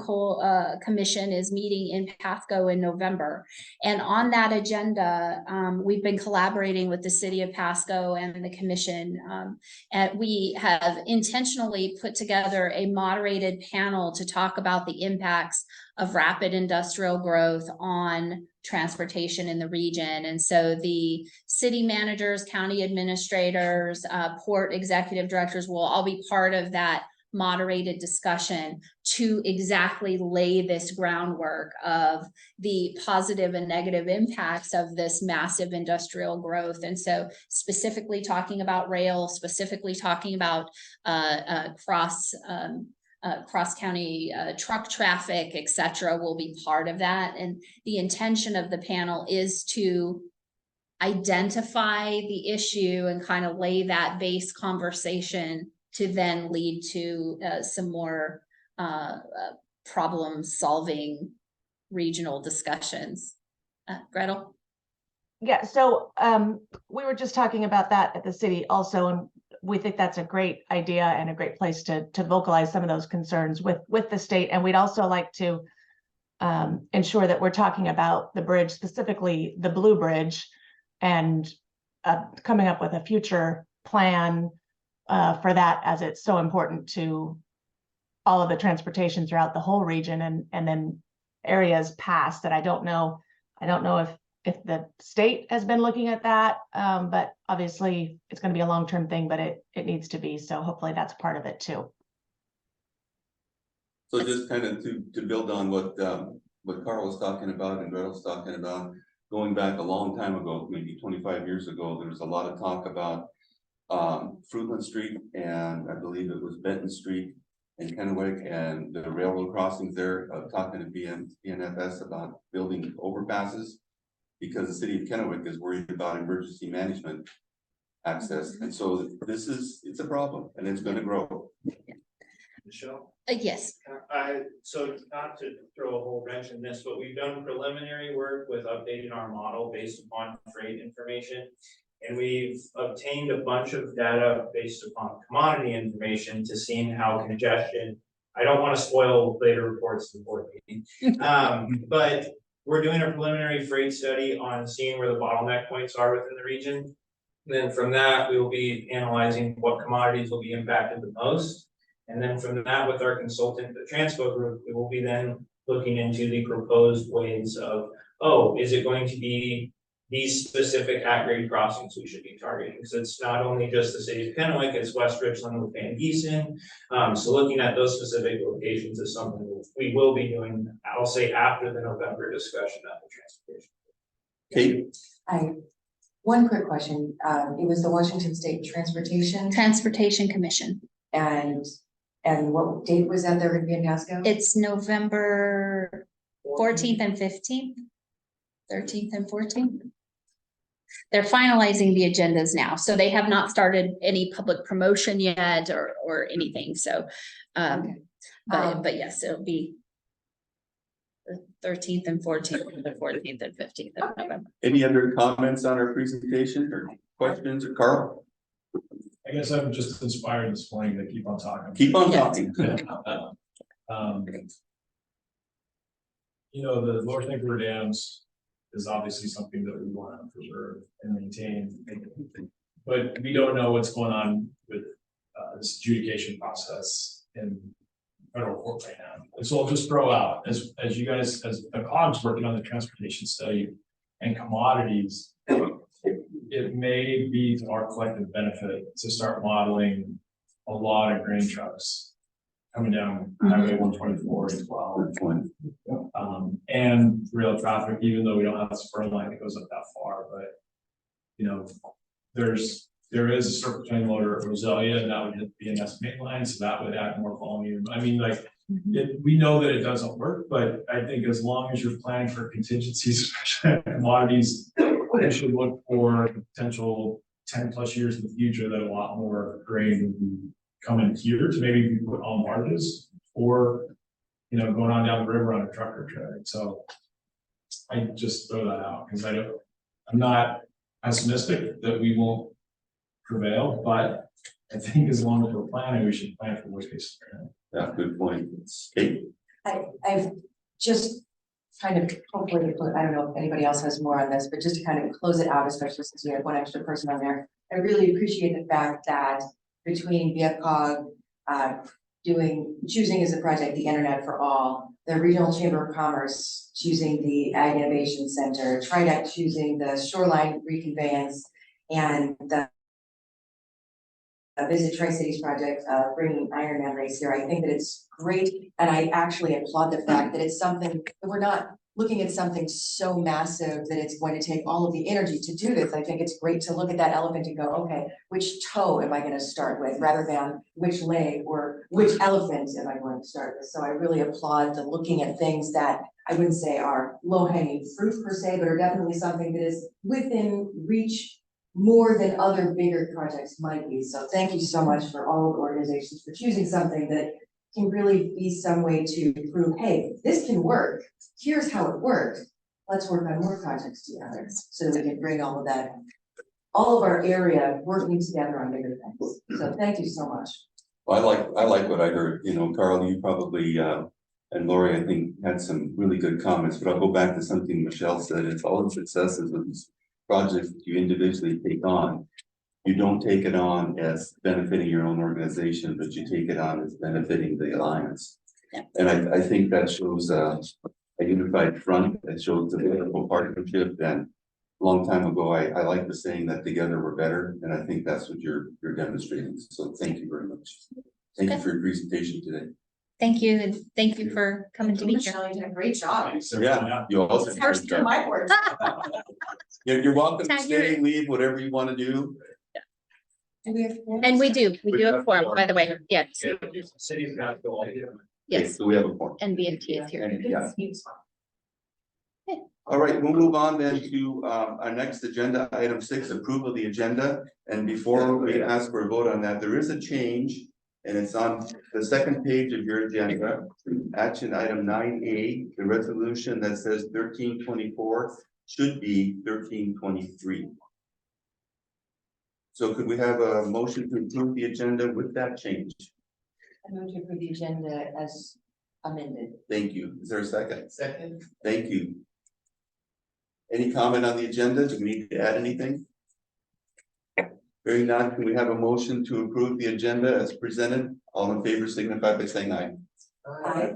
Commission is meeting in Pasco in November. And on that agenda, we've been collaborating with the city of Pasco and the commission. And we have intentionally put together a moderated panel to talk about the impacts of rapid industrial growth on transportation in the region. And so the city managers, county administrators, port executive directors will all be part of that moderated discussion to exactly lay this groundwork of the positive and negative impacts of this massive industrial growth. And so specifically talking about rail, specifically talking about cross-county truck traffic, et cetera, will be part of that. And the intention of the panel is to identify the issue and kind of lay that base conversation to then lead to some more problem-solving regional discussions. Gretel? Yeah, so we were just talking about that at the city also, and we think that's a great idea and a great place to vocalize some of those concerns with the state. And we'd also like to ensure that we're talking about the bridge, specifically the Blue Bridge, and coming up with a future plan for that, as it's so important to all of the transportation throughout the whole region, and then areas past that. I don't know if the state has been looking at that, but obviously it's going to be a long-term thing, but it needs to be. So hopefully that's part of it too. So just kind of to build on what Carl was talking about and Gretel was talking about, going back a long time ago, maybe 25 years ago, there was a lot of talk about Fruitland Street, and I believe it was Benton Street in Kennewick, and the railroad crossings there, talking to BNFS about building overpasses, because the city of Kennewick is worried about emergency management access. And so it's a problem, and it's gonna grow. Michelle? Yes. So not to throw a whole wrench in this, but we've done preliminary work with updating our model based upon freight information. And we've obtained a bunch of data based upon commodity information to seeing how congestion, I don't want to spoil later reports to the board meeting. But we're doing a preliminary freight study on seeing where the bottleneck points are within the region. And then from that, we will be analyzing what commodities will be impacted the most. And then from that, with our consultant, the Transco group, we will be then looking into the proposed ways of, is it going to be these specific at-grade crossings we should be targeting? So it's not only just the city of Kennewick, it's West Richland with Van Giesen. So looking at those specific locations is something we will be doing, I'll say, after the November discussion of the transportation. Kate? One quick question. It was the Washington State Transportation Commission. And what date was that they're going to be in Pasco? It's November 14th and 15th, 13th and 14th. They're finalizing the agendas now, so they have not started any public promotion yet or anything. So, Okay. but yes, it'll be the 13th and 14th, the 14th and 15th of November. Any other comments on our presentation or questions, or Carl? I guess I'm just inspired this morning to keep on talking. Keep on talking. You know, the Lower Snake River dams is obviously something that we want to preserve and maintain, but we don't know what's going on with this adjudication process in federal court right now. And so I'll just throw out, as you guys, as the COG's working on the transportation study and commodities, it may be to our collective benefit to start modeling a lot of grain trucks coming down Highway 124 as well. And real traffic, even though we don't have a spur line that goes up that far, but you know, there is a surface train loader at Roselia, and that would be an estimate line, so that would add more volume. I mean, like, we know that it doesn't work, but I think as long as you're planning for contingencies, especially commodities, you should look for potential 10+ years in the future that a lot more grain would be coming here to maybe be put on barges, or you know, going on down the river on a trucker trailer. So I just throw that out because I'm not pessimistic that we won't prevail, but I think as long as we're planning, we should plan for worst case scenario. Yeah, good point. Kate? I've just kind of, hopefully, I don't know if anybody else has more on this, but just to kind of close it out, especially since we have one extra person on there. I really appreciate the fact that between BFCOG, choosing as a project, the Internet for All, the Regional Chamber of Commerce choosing the Ag Innovation Center, TriDeck choosing the Shoreline Reconveyance, and the Visit Tri-Cities project, bringing Ironman race here. I think that it's great, and I actually applaud the fact that it's something that we're not looking at something so massive that it's going to take all of the energy to do this. I think it's great to look at that elephant and go, okay, which toe am I going to start with, rather than which leg or which elephant am I going to start with. So I really applaud the looking at things that I wouldn't say are low-hanging fruit per se, but are definitely something that is within reach more than other bigger projects might be. So thank you so much for all of the organizations for choosing something that can really be some way to prove, hey, this can work. Here's how it worked. Let's work on more projects together so that we can bring all of that, all of our area working together on bigger things. So thank you so much. Well, I like what I heard. You know, Carl, you probably and Lori, I think, had some really good comments, but I'll go back to something Michelle said. It's all the successes of these projects that you individually take on. You don't take it on as benefiting your own organization, but you take it on as benefiting the alliance. Yeah. And I think that shows a unified front, that shows the political partnership. And a long time ago, I like the saying that together we're better, and I think that's what you're demonstrating. So thank you very much. Thank you for your presentation today. Thank you, and thank you for coming to be here. Michelle, you did a great job. Yeah, you also. First to my board. You're welcome to Tag stay, your- leave, whatever you want to do. And we do a forum, by the way, yes, City's got to go all Okay, yes, so we have a form. and BFT is here. And yeah. All right, we'll move on then to our next agenda, item 6, approval of the agenda. And before we ask for a vote on that, there is a change, and it's on the second page of your agenda. Action item 9A, the resolution that says 1324 should be 1323. So could we have a motion to approve the agenda with that change? I move to approve the agenda as amended. Thank you. Is there a second? Second. Thank you. Any comment on the agenda? Do we need to add anything? Hearing none, can we have a motion to approve the agenda as presented? All in favor signify by saying aye. Aye.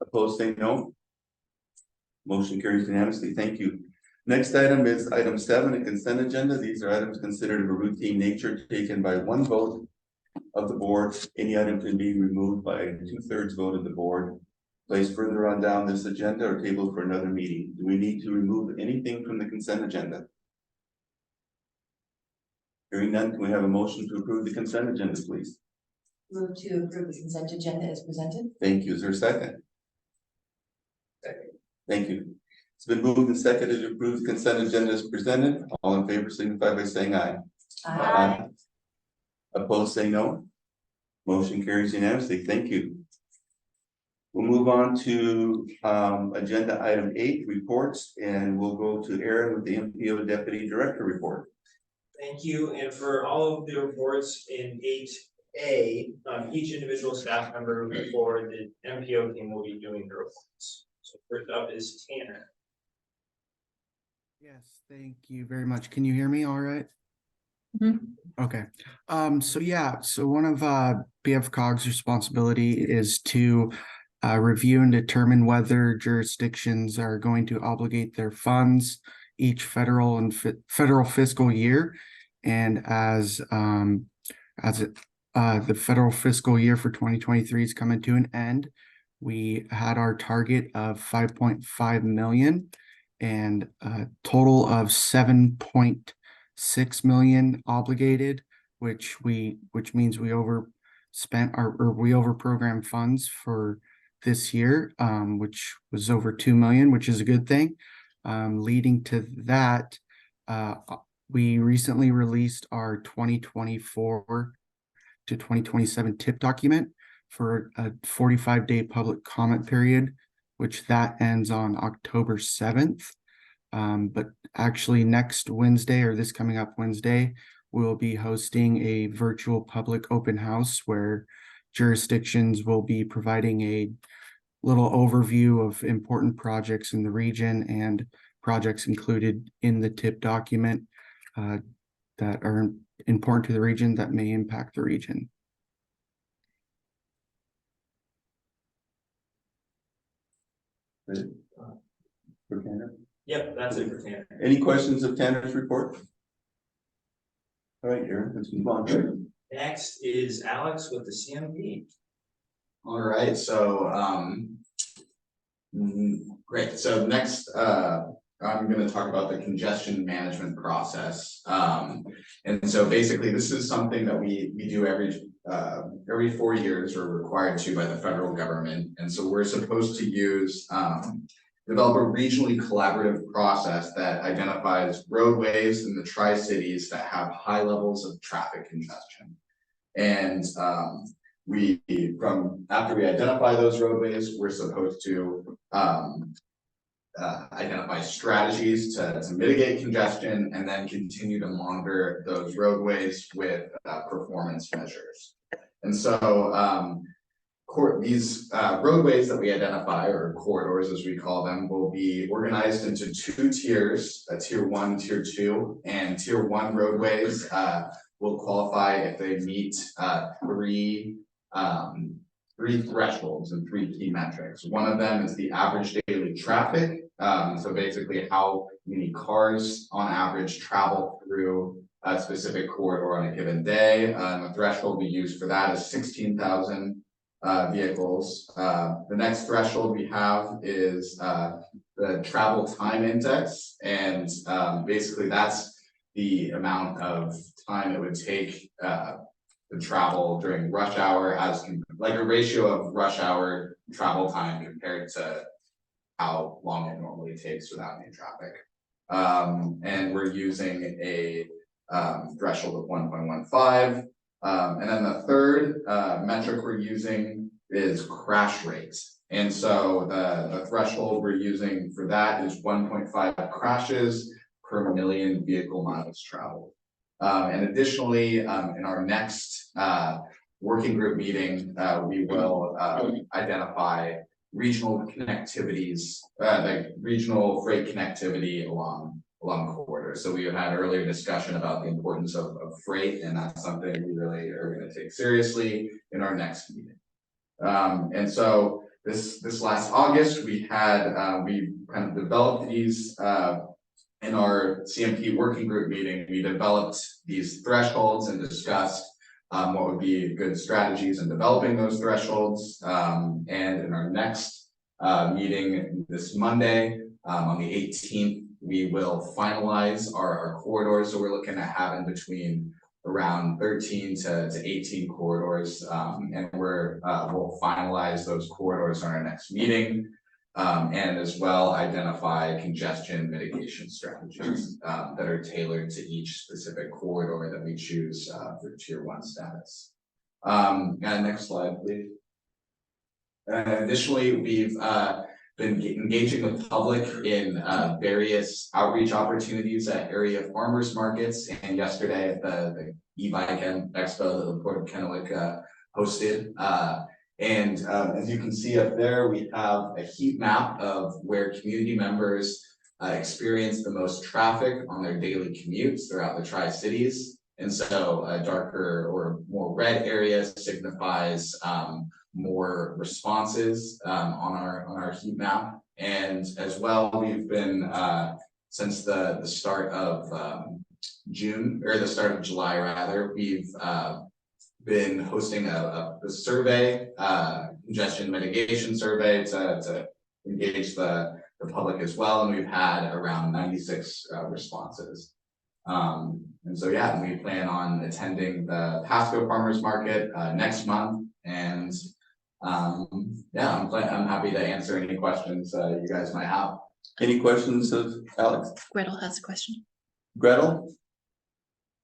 Opposed, say no. Motion carries unanimously. Thank you. Next item is item 7, a consent agenda. These are items considered of a routine nature, taken by one vote of the board. Any item can be removed by a 2/3 vote of the board. Placed further on down this agenda or tabled for another meeting. Do we need to remove anything from the consent agenda? Hearing none, can we have a motion to approve the consent agenda, please? Move to approve the consent agenda as presented. Thank you. Is there a second? Second. Thank you. It's been moved and seconded to approve the consent agenda as presented. All in favor signify by saying aye. Aye. Opposed, say no. Motion carries unanimously. Thank you. We'll move on to agenda item 8, reports, and we'll go to Aaron with the MPO Deputy Director report. Thank you, and for all of the reports in 8A, each individual staff member for the MPO team will be doing the reports. So first up is Tanner. Yes, thank you very much. Can you hear me all right? Mhm. Okay. So one of BFCOG's responsibility is to review and determine whether jurisdictions are going to obligate their funds each federal fiscal year. And as the federal fiscal year for 2023 is coming to an end. We had our target of 5.5 million and a total of 7.6 million obligated, which means we overspent we overprogrammed funds for this year, which was over 2 million, which is a good thing. Leading to that, we recently released our 2024 to 2027 tip document for a 45-day public comment period, which that ends on October 7th. But actually next Wednesday, or this coming up Wednesday, we'll be hosting a virtual public open house where jurisdictions will be providing a little overview of important projects in the region and projects included in the tip document that are important to the region that may impact the region. For Tanner? Yep, that's it for Tanner. Any questions of Tanner's report? All right, Aaron, let's move on. Next is Alex with the CMP. All right, so great. So next I'm going to talk about the congestion management process. And so basically this is something that we do every 4 years, or required to by the federal government. And so we're supposed to use develop a regionally collaborative process that identifies roadways in the Tri-Cities that have high levels of traffic congestion. And after we identify those roadways, we're supposed to identify strategies to mitigate congestion, and then continue to monitor those roadways with performance measures. And so these roadways that we identify, or corridors as we call them, will be organized into 2 tiers, a tier 1, tier 2, and tier 1 roadways will qualify if they meet 3 thresholds and 3 key metrics. One of them is the average daily traffic. So basically how many cars on average travel through a specific corridor on a given day. The threshold we use for that is 16,000 vehicles. The next threshold we have is the travel time index. And basically that's the amount of time it would take to travel during rush hour, as like a ratio of rush hour travel time compared to how long it normally takes without any traffic. And we're using a threshold of 1.15. And then the third metric we're using is crash rate. And so the threshold we're using for that is 1.5 crashes per million vehicle miles traveled. And additionally, in our next working group meeting, we will identify regional connectivities, like regional freight connectivity along corridors. So we had earlier discussion about the importance of freight, and that's something we really are going to take seriously in our next meeting. And so this last August, we kind of developed these in our CMP working group meeting. We developed these thresholds and discussed what would be good strategies in developing those thresholds. And in our next meeting this Monday, on the 18th, we will finalize our corridors. So we're looking at having between around 13 to 18 corridors, and we'll finalize those corridors on our next meeting, and as well identify congestion mitigation strategies that are tailored to each specific corridor that we choose for tier 1 status. And next slide, please. Additionally, we've been engaging the public in various outreach opportunities at area farmers markets, and yesterday at the e-bike expo that the Port of Kennewick hosted. And as you can see up there, we have a heat map of where community members experience the most traffic on their daily commutes throughout the Tri-Cities. And so a darker or more red area signifies more responses on our heat map. And as well, we've been since the start of June, or the start of July rather, we've been hosting a survey, congestion mitigation survey to engage the public as well, and we've had around 96 responses. And so yeah, we plan on attending the Pasco Farmers Market next month, and yeah, I'm happy to answer any questions you guys might have. Any questions of Alex? Gretel has a question. Gretel?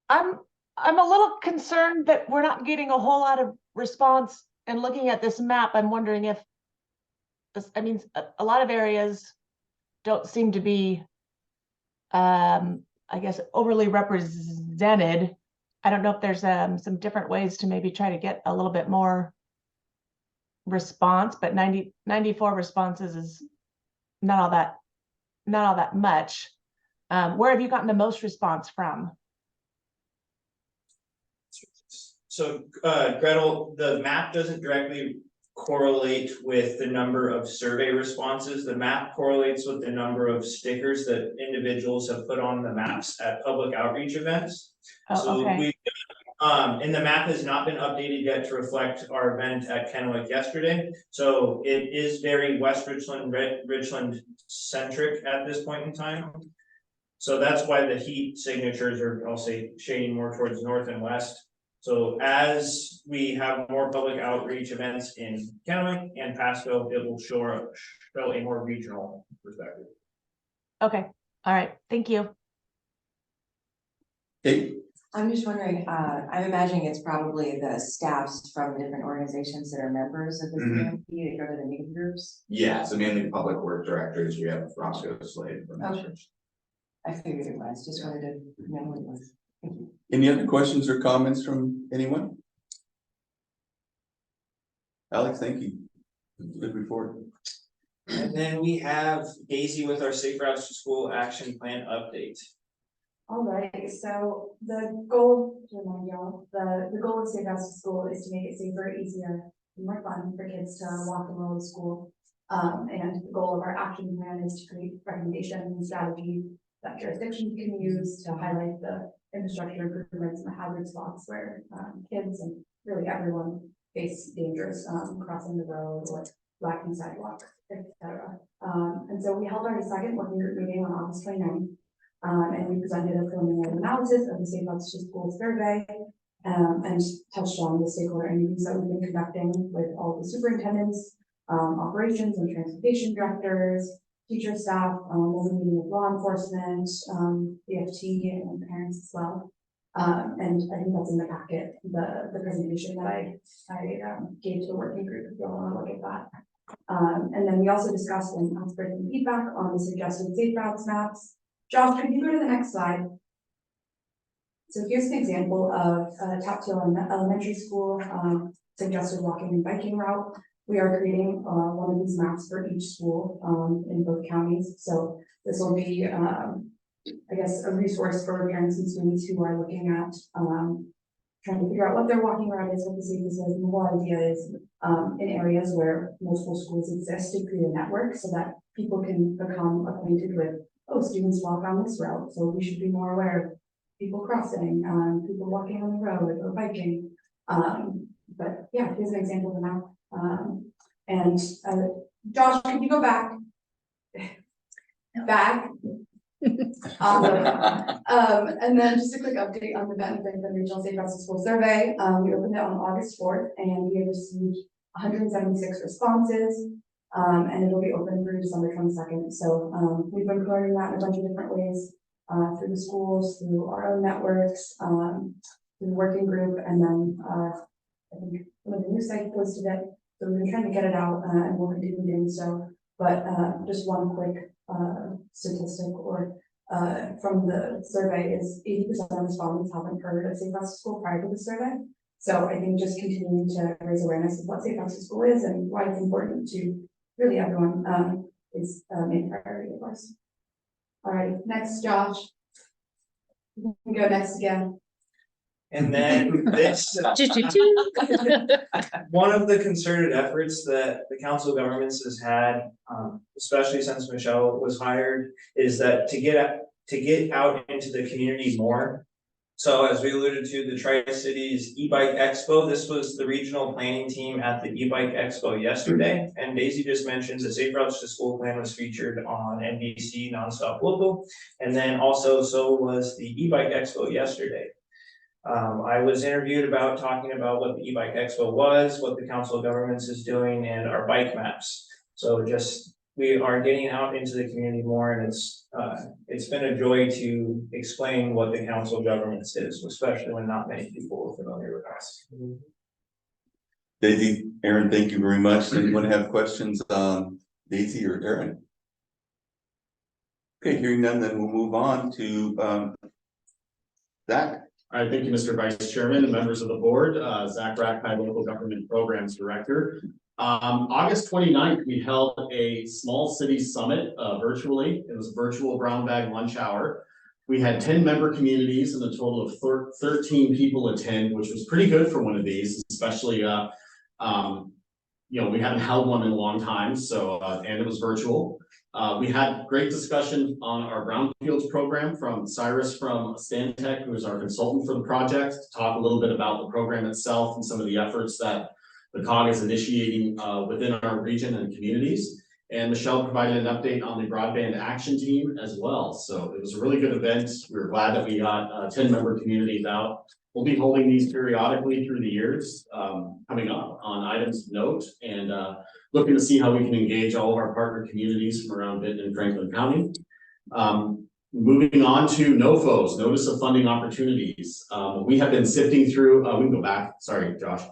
I'm a little concerned that we're not getting a whole lot of response, and looking at this map, I'm wondering if this, I mean, a lot of areas don't seem to be, I guess, overly represented. I don't know if there's some different ways to maybe try to get a little bit more response, but 94 responses is not all that much. Where have you gotten the most response from? So, Gretel, the map doesn't directly correlate with the number of survey responses. The map correlates with the number of stickers that individuals have put on the maps at public outreach events. Oh, So okay. we, and the map has not been updated yet to reflect our event at Kennewick yesterday. So it is very West Richland, Richland centric at this point in time. So that's why the heat signatures are, I'll say, shading more towards north and west. So as we have more public outreach events in Kennewick and Pasco, it will show a more regional perspective. Okay, all right, thank you. Kate? I'm just wondering, I'm imagining it's probably the staffs from the different organizations that are members of the community that go to the meeting groups. Yeah, so mainly public work directors. We have Roscoe Slade from Okay. I figured it was, just wanted to know what it was. Thank you. Any other questions or comments from anyone? Alex, thank you. Good report. And then we have Daisy with our Safe Routes to School Action Plan update. All right, so the goal, to remind y'all, the goal of Safe Routes to School is to make it safer, easier, and more fun for kids to walk and roll to school. And the goal of our action plan is to create recommendations and strategies that jurisdictions can use to highlight the infrastructure improvements and the hazard spots where kids and really everyone face dangers crossing the road or lacking sidewalks, etc. And so we held our second working group meeting on August 29th. And we presented a preliminary analysis of the Safe Routes to School survey and touched on the stakeholder interviews that we've been conducting with all the superintendents, operations and transportation directors, teacher staff, we'll be meeting with law enforcement, BFT and parents as well. And I think that's in the packet, the presentation that I gave to the working group, if you all want to look at that. And then we also discussed and asked for some feedback on the suggested safe routes maps. Josh, could you go to the next slide? So here's an example of Taptail Elementary School suggested walking and biking route. We are creating one of these maps for each school in both counties. So this will be, I guess, a resource for parents and students who are looking at trying to figure out what their walking route is, what the safest is. And the whole idea is in areas where multiple schools exist to create a network so that people can become acquainted with, oh, students walk on this route, so we should be more aware of people crossing, people walking on the road or biking. But yeah, here's an example of the map. And Josh, can you go back? Back. And then just a quick update on the Benton-Franklin Regional Safe Routes to School survey. We opened it on August 4th and we have received 176 responses. And it'll be open through December 22nd. So we've been promoting that in a bunch of different ways, through the schools, through our own networks, through the working group, and then I think one of the news sites posted it. So we've been trying to get it out and we'll continue doing so. But just one quick statistic or from the survey is 80% of respondents haven't heard of Safe Routes to School prior to the survey. So I think just continuing to raise awareness of what Safe Routes to School is and why it's important to really everyone is a main priority of ours. All right, next, Josh. You can go next again. And then this, one of the concerted efforts that the Council of Governments has had, especially since Michelle was hired, is that to get out into the community more. So as we alluded to, the Tri-Cities e-bike expo, this was the regional planning team at the e-bike expo yesterday. And Daisy just mentioned the Safe Routes to School plan was featured on NBC Nonstop Local. And then also, so was the e-bike expo yesterday. I was interviewed about talking about what the e-bike expo was, what the Council of Governments is doing, and our bike maps. So just, we are getting out into the community more, and it's been a joy to explain what the Council of Governments is, especially when not many people are familiar with us. Daisy, Aaron, thank you very much. Anyone have questions on Daisy or Aaron? Okay, hearing none, then we'll move on to Zach. All right, thank you, Mr. Vice Chairman and members of the board. Zach Rackheim, Local Government Programs Director. August 29th, we held a small city summit virtually. It was a virtual brown bag lunch hour. We had 10 member communities and a total of 13 people attend, which was pretty good for one of these, especially, you know, we haven't held one in a long time, so, and it was virtual. We had great discussion on our brownfields program from Cyrus from Stantec, who is our consultant for the project, to talk a little bit about the program itself and some of the efforts that the COG is initiating within our region and communities. And Michelle provided an update on the broadband action team as well. So it was a really good event. We were glad that we got 10 member communities out. We'll be holding these periodically through the years coming up on items of note, and looking to see how we can engage all of our partner communities from around Benton-Franklin County. Moving on to NOFOs, Notice of Funding Opportunities. We have been sifting through, we can go back, sorry, Josh.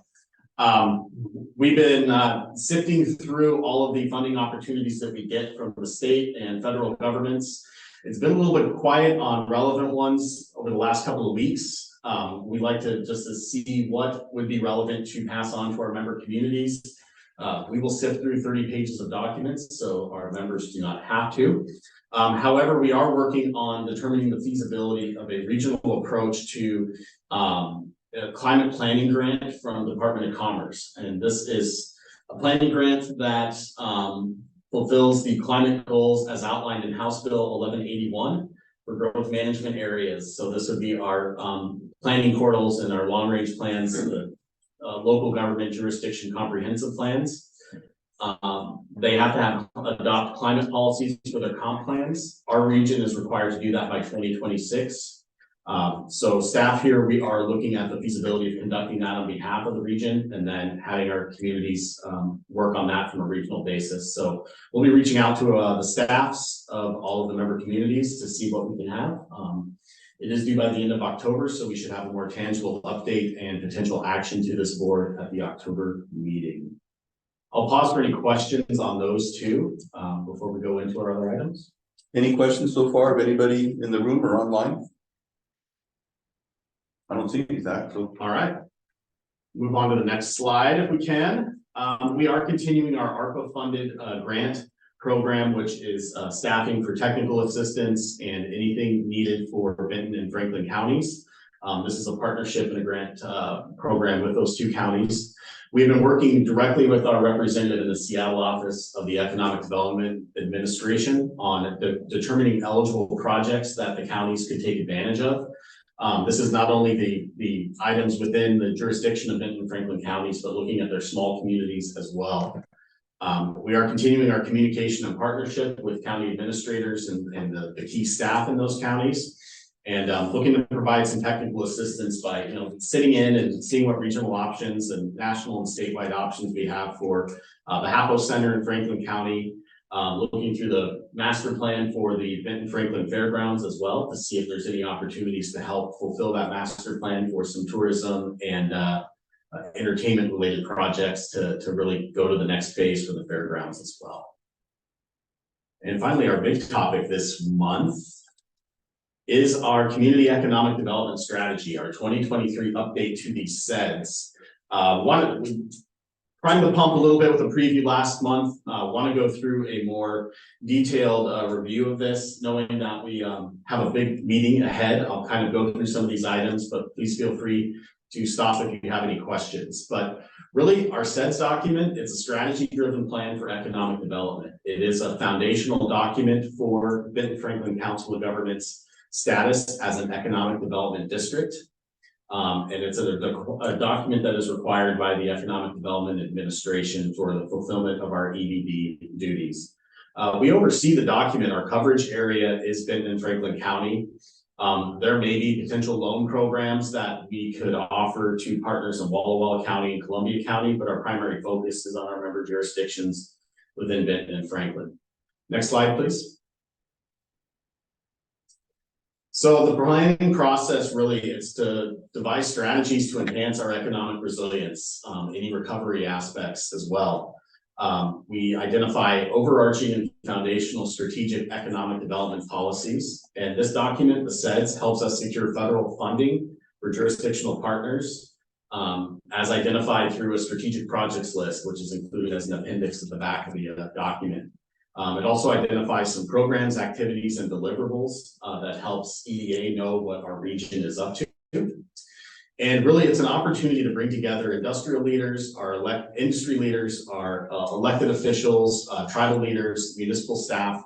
We've been sifting through all of the funding opportunities that we get from the state and federal governments. It's been a little bit quiet on relevant ones over the last couple of weeks. We like to just to see what would be relevant to pass on to our member communities. We will sift through 30 pages of documents, so our members do not have to. However, we are working on determining the feasibility of a regional approach to a climate planning grant from the Department of Commerce. And this is a planning grant that fulfills the climate goals as outlined in House Bill 1181 for growth management areas. So this would be our planning portals and our long range plans, the local government jurisdiction comprehensive plans. They have to adopt climate policies for their comp plans. Our region is required to do that by 2026. So staff here, we are looking at the feasibility of conducting that on behalf of the region and then having our communities work on that from a regional basis. So we'll be reaching out to the staffs of all of the member communities to see what we can have. It is due by the end of October, so we should have a more tangible update and potential action to this board at the October meeting. I'll pause for any questions on those two before we go into our other items. Any questions so far of anybody in the room or online? I don't see any, Zach. So. All right. Move on to the next slide if we can. We are continuing our ARPA funded grant program, which is staffing for technical assistance and anything needed for Benton and Franklin counties. This is a partnership and a grant program with those two counties. We've been working directly with our representative in the Seattle office of the Economic Development Administration on determining eligible projects that the counties could take advantage of. This is not only the items within the jurisdiction of Benton and Franklin counties, but looking at their small communities as well. We are continuing our communication and partnership with county administrators and the key staff in those counties, and looking to provide some technical assistance by sitting in and seeing what regional options and national and statewide options we have for the HAPO Center in Franklin County. Looking through the master plan for the Benton-Franklin Fairgrounds as well to see if there's any opportunities to help fulfill that master plan for some tourism and entertainment related projects to really go to the next phase for the fairgrounds as well. And finally, our big topic this month is our community economic development strategy, our 2023 update to the CEDS. Trying to pump a little bit with a preview last month. Want to go through a more detailed review of this, knowing that we have a big meeting ahead. I'll kind of go through some of these items, but please feel free to stop if you have any questions. But really, our CEDS document is a strategy-driven plan for economic development. It is a foundational document for Benton-Franklin Council of Governments status as an economic development district. And it's a document that is required by the Economic Development Administration for the fulfillment of our EDD duties. We oversee the document. Our coverage area is Benton-Franklin County. There may be potential loan programs that we could offer to partners in Walla Walla County and Columbia County, but our primary focus is on our member jurisdictions within Benton and Franklin. Next slide, please. So the planning process really is to devise strategies to enhance our economic resilience, any recovery aspects as well. We identify overarching and foundational strategic economic development policies. And this document, the SEDS, helps us secure federal funding for jurisdictional partners, as identified through a strategic projects list, which is included as an appendix at the back of the document. It also identifies some programs, activities, and deliverables that helps EDA know what our region is up to. And really, it's an opportunity to bring together industrial leaders, our industry leaders, our elected officials, tribal leaders, municipal staff,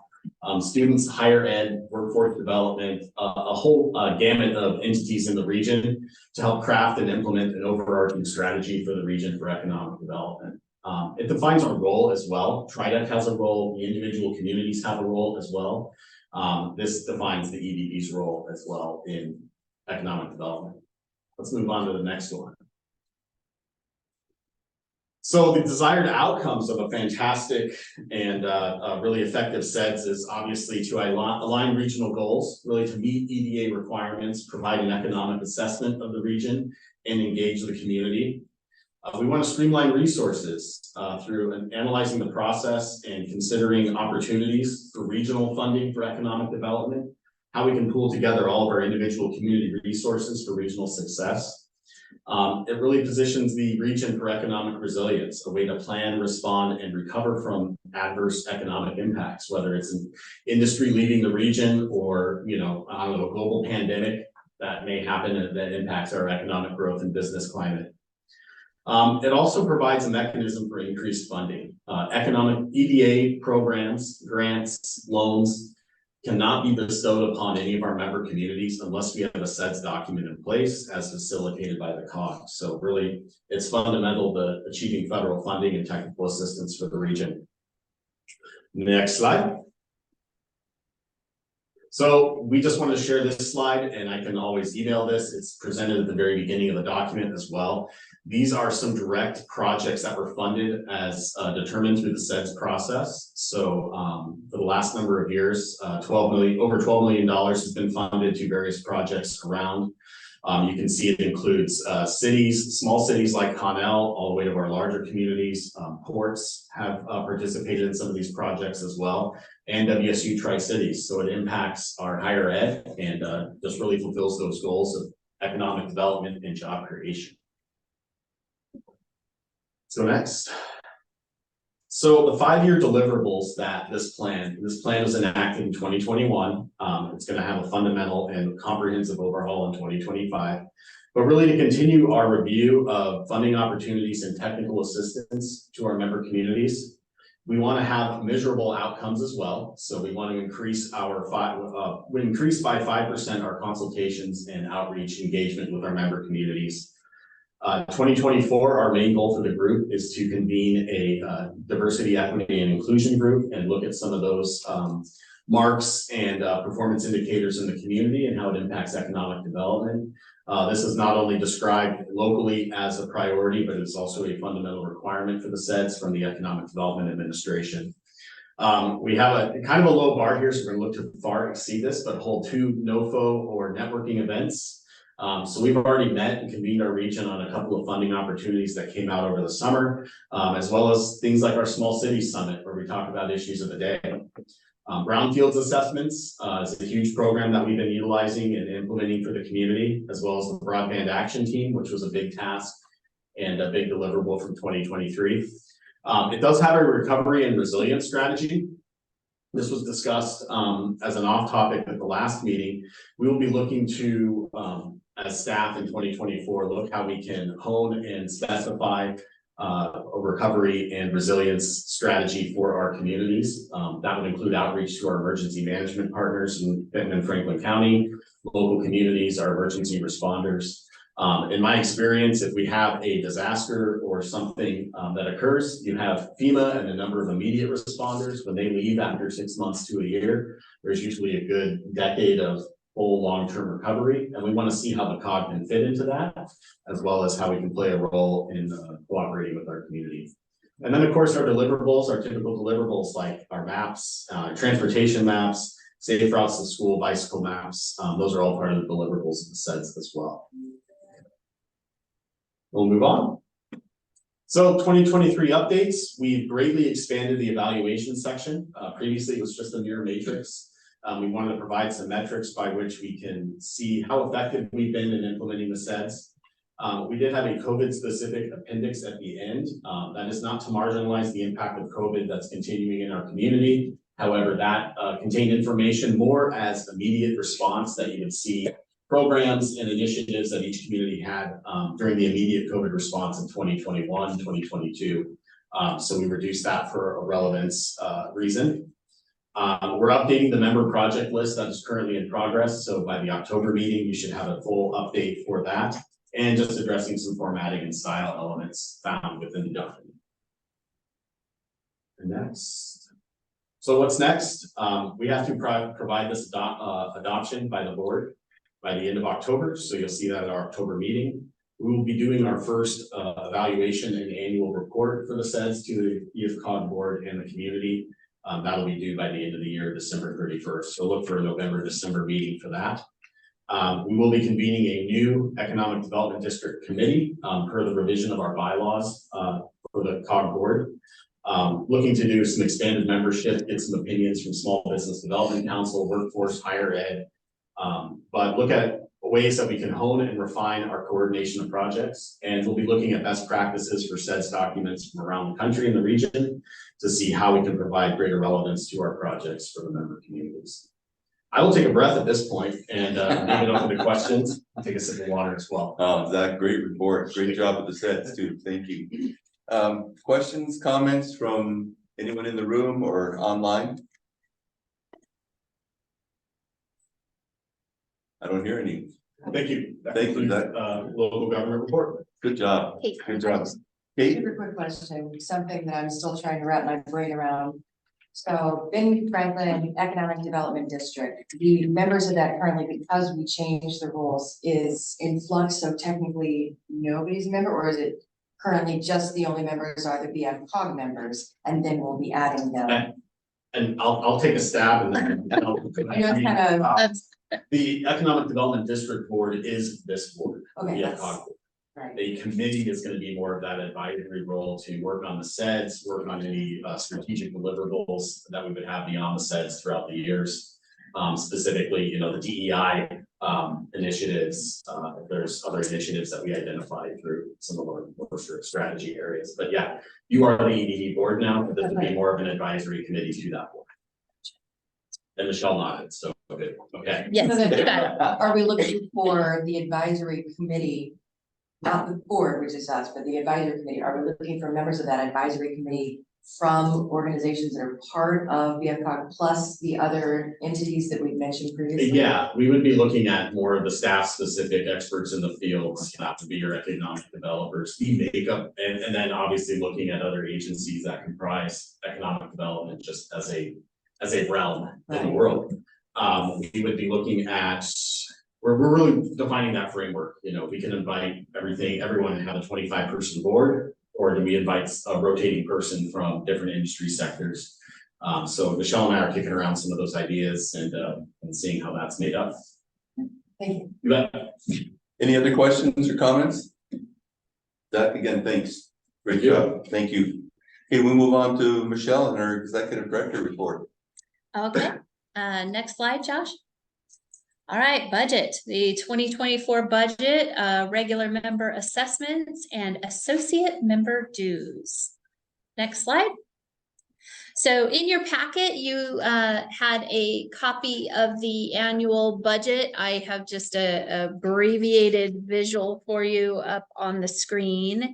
students, higher ed, workforce development, a whole gamut of entities in the region to help craft and implement an overarching strategy for the region for economic development. It defines our role as well. TRIDEC has a role, the individual communities have a role as well. This defines the EDD's role as well in economic development. Let's move on to the next one. So the desired outcomes of a fantastic and really effective SEDS is obviously to align regional goals, really to meet EDA requirements, provide an economic assessment of the region, and engage the community. We want to streamline resources through analyzing the process and considering opportunities for regional funding for economic development, how we can pool together all of our individual community resources for regional success. It really positions the region for economic resilience, a way to plan, respond, and recover from adverse economic impacts, whether it's an industry leaving the region or, you know, I don't know, a global pandemic that may happen that impacts our economic growth and business climate. It also provides a mechanism for increased funding. Economic EDA programs, grants, loans cannot be bestowed upon any of our member communities unless we have a SEDS document in place as facilitated by the COG. So really, it's fundamental to achieving federal funding and technical assistance for the region. Next slide. So we just want to share this slide, and I can always email this. It's presented at the very beginning of the document as well. These are some direct projects that were funded as determined through the SEDS process. So for the last number of years, over $12 million has been funded to various projects around. You can see it includes cities, small cities like Connell, all the way to our larger communities. Ports have participated in some of these projects as well, and WSU Tri-Cities. So it impacts our higher ed and just really fulfills those goals of economic development and job creation. So next. So the 5-year deliverables that this plan was enacted in 2021. It's going to have a fundamental and comprehensive overhaul in 2025. But really to continue our review of funding opportunities and technical assistance to our member communities, we want to have measurable outcomes as well. So we want to increase by 5% our consultations and outreach engagement with our member communities. 2024, our main goal for the group is to convene a diversity, equity, and inclusion group and look at some of those marks and performance indicators in the community and how it impacts economic development. This is not only described locally as a priority, but it's also a fundamental requirement for the SEDS from the Economic Development Administration. We have a kind of a low bar here, so we're going to look to far exceed this, but hold 2 NOFO or networking events. So we've already met and convened our region on a couple of funding opportunities that came out over the summer, as well as things like our Small Cities Summit, where we talk about issues of the day. Brownfields assessments is a huge program that we've been utilizing and implementing for the community, as well as the Broadband Action Team, which was a big task and a big deliverable from 2023. It does have a recovery and resilience strategy. This was discussed as an off-topic at the last meeting. We will be looking to, as staff in 2024, look how we can hone and specify a recovery and resilience strategy for our communities. That would include outreach to our emergency management partners in Benton-Franklin County, local communities, our emergency responders. In my experience, if we have a disaster or something that occurs, you have FEMA and a number of immediate responders. When they leave after 6 months to a year, there's usually a good decade of full long-term recovery. And we want to see how the COG can fit into that, as well as how we can play a role in cooperating with our community. And then, of course, our deliverables, our typical deliverables like our maps, transportation maps, safe routes to school, bicycle maps. Those are all part of the deliverables of the SEDS as well. We'll move on. So 2023 updates, we've greatly expanded the evaluation section. Previously, it was just a mere matrix. We wanted to provide some metrics by which we can see how effective we've been in implementing the SEDS. We did have a COVID-specific appendix at the end. That is not to marginalize the impact of COVID that's continuing in our community. However, that contained information more as immediate response that you would see programs and initiatives that each community had during the immediate COVID response in 2021, 2022. So we reduced that for a relevance reason. We're updating the member project list that is currently in progress. So by the October meeting, you should have a full update for that, and just addressing some formatting and style elements found within the document. And next. So what's next? We have to provide this adoption by the board by the end of October. So you'll see that at our October meeting. We will be doing our first evaluation and annual report for the SEDS to the BFCOG board and the community. That'll be due by the end of the year, December 31st. So look for a November, December meeting for that. We will be convening a new economic development district committee per the revision of our bylaws for the COG board. Looking to do some expanded membership, get some opinions from Small Business Development Council, workforce, higher ed, but look at ways that we can hone and refine our coordination of projects. And we'll be looking at best practices for SEDS documents from around the country and the region to see how we can provide greater relevance to our projects for the member communities. I will take a breath at this point and leave it open to questions. I'll take a sip of water as well. Zach, great report. Great job with the SEDS too. Thank you. Questions, comments from anyone in the room or online? I don't hear any. Thank you. Thank you, Zach. Local government report. Good job. Kate. Good job. Kate? Super quick question, something that I'm still trying to wrap my brain around. So Benton-Franklin Economic Development District, the members of that currently, because we changed the rules, is in flux, so technically nobody's a member, or is it currently just the only members are the BFCOG members, and then we'll be adding them? And I'll take a stab and then. I know it's kind of, The Economic Development District Board is this board. Okay, the that's- BFCOG board. right. The committee is going to be more of that advisory role to work on the SEDS, work on any strategic deliverables that we would have beyond the SEDS throughout the years. Specifically, you know, the DEI initiatives, if there's other initiatives that we identified through some of our more strategy areas. But yeah, you are the EDD board now, but this would be more of an advisory committee to that board. And Michelle nodded, so good. Okay. Yes, So then, you got it. are we looking for the advisory committee, not the board, which is us, but the advisory committee? Are we looking for members of that advisory committee from organizations that are part of BFCOG plus the other entities that we've mentioned previously? Yeah, we would be looking at more of the staff specific experts in the fields, that would be your economic developers, the makeup, and then obviously looking at other agencies that comprise economic development just as a realm in the world. We would be looking at, we're really defining that framework. You know, we can invite everyone and have a 25-person board, or do we invite a rotating person from different industry sectors? So Michelle and I are kicking around some of those ideas and seeing how that's made up. Thank you. You bet. Any other questions or comments? Zach, again, thanks. Great job. Thank you. Okay, we'll move on to Michelle and her executive director report. Okay, next slide, Josh. All right, budget, the 2024 budget, regular member assessments and associate member dues. Next slide. So in your packet, you had a copy of the annual budget. I have just a abbreviated visual for you up on the screen.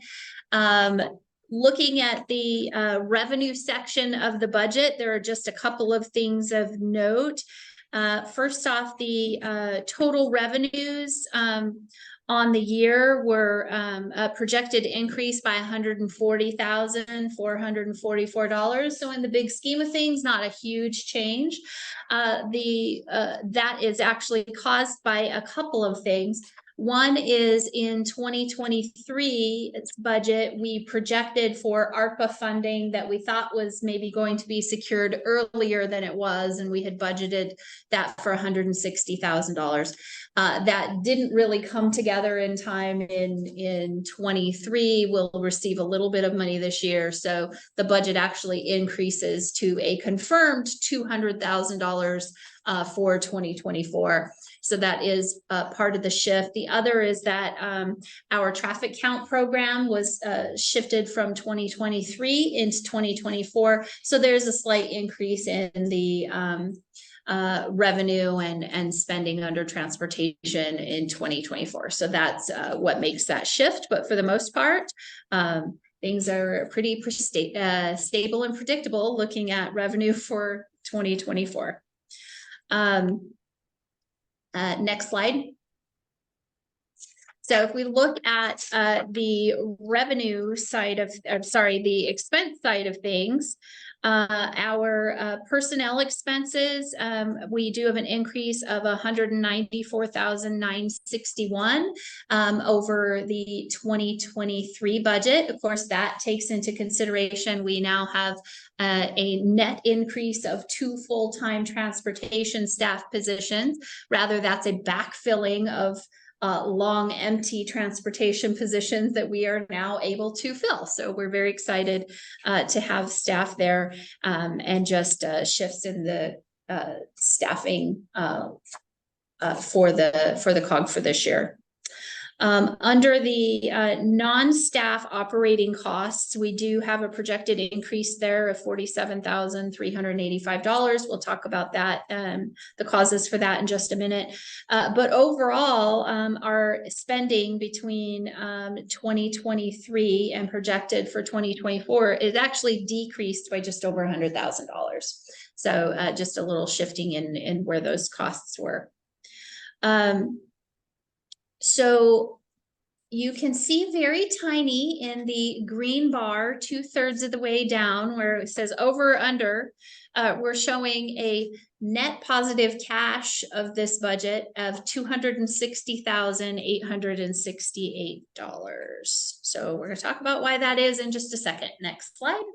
Looking at the revenue section of the budget, there are just a couple of things of note. First off, the total revenues on the year were a projected increase by $140,444. So in the big scheme of things, not a huge change. That is actually caused by a couple of things. One is in 2023 budget, we projected for ARPA funding that we thought was maybe going to be secured earlier than it was, and we had budgeted that for $160,000. That didn't really come together in time in 23. We'll receive a little bit of money this year, so the budget actually increases to a confirmed $200,000 for 2024. So that is part of the shift. The other is that our traffic count program was shifted from 2023 into 2024. So there's a slight increase in the revenue and spending under transportation in 2024. So that's what makes that shift. But for the most part, things are pretty stable and predictable looking at revenue for 2024. Next slide. So if we look at the revenue side of, the expense side of things, our personnel expenses, we do have an increase of $194,961 over the 2023 budget. Of course, that takes into consideration we now have a net increase of 2 full-time transportation staff positions. Rather, that's a backfilling of long empty transportation positions that we are now able to fill. So we're very excited to have staff there and just shifts in the staffing for the COG for this year. Under the non-staff operating costs, we do have a projected increase there of $47,385. We'll talk about that, the causes for that in just a minute. But overall, our spending between 2023 and projected for 2024 is actually decreased by just over $100,000. So just a little shifting in where those costs were. So you can see very tiny in the green bar, 2/3 of the way down where it says over or under, we're showing a net positive cash of this budget of $260,868. So we're going to talk about why that is in just a second. Next slide.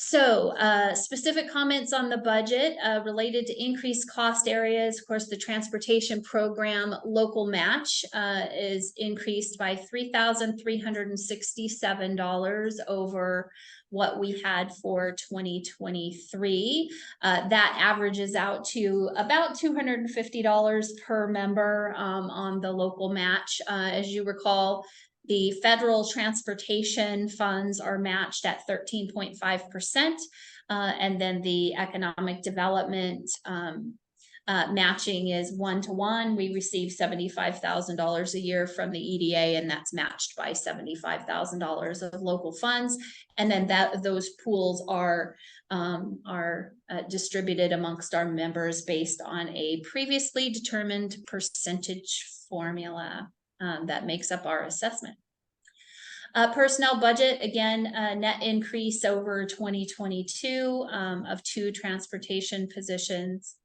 So specific comments on the budget related to increased cost areas. Of course, the transportation program local match is increased by $3,367 over what we had for 2023. That averages out to about $250 per member on the local match. As you recall, the federal transportation funds are matched at 13.5%, and then the economic development matching is 1-to-1. We receive $75,000 a year from the EDA, and that's matched by $75,000 of local funds. And then those pools are distributed amongst our members based on a previously determined percentage formula that makes up our assessment. Personnel budget, again, net increase over 2022 of 2 transportation positions.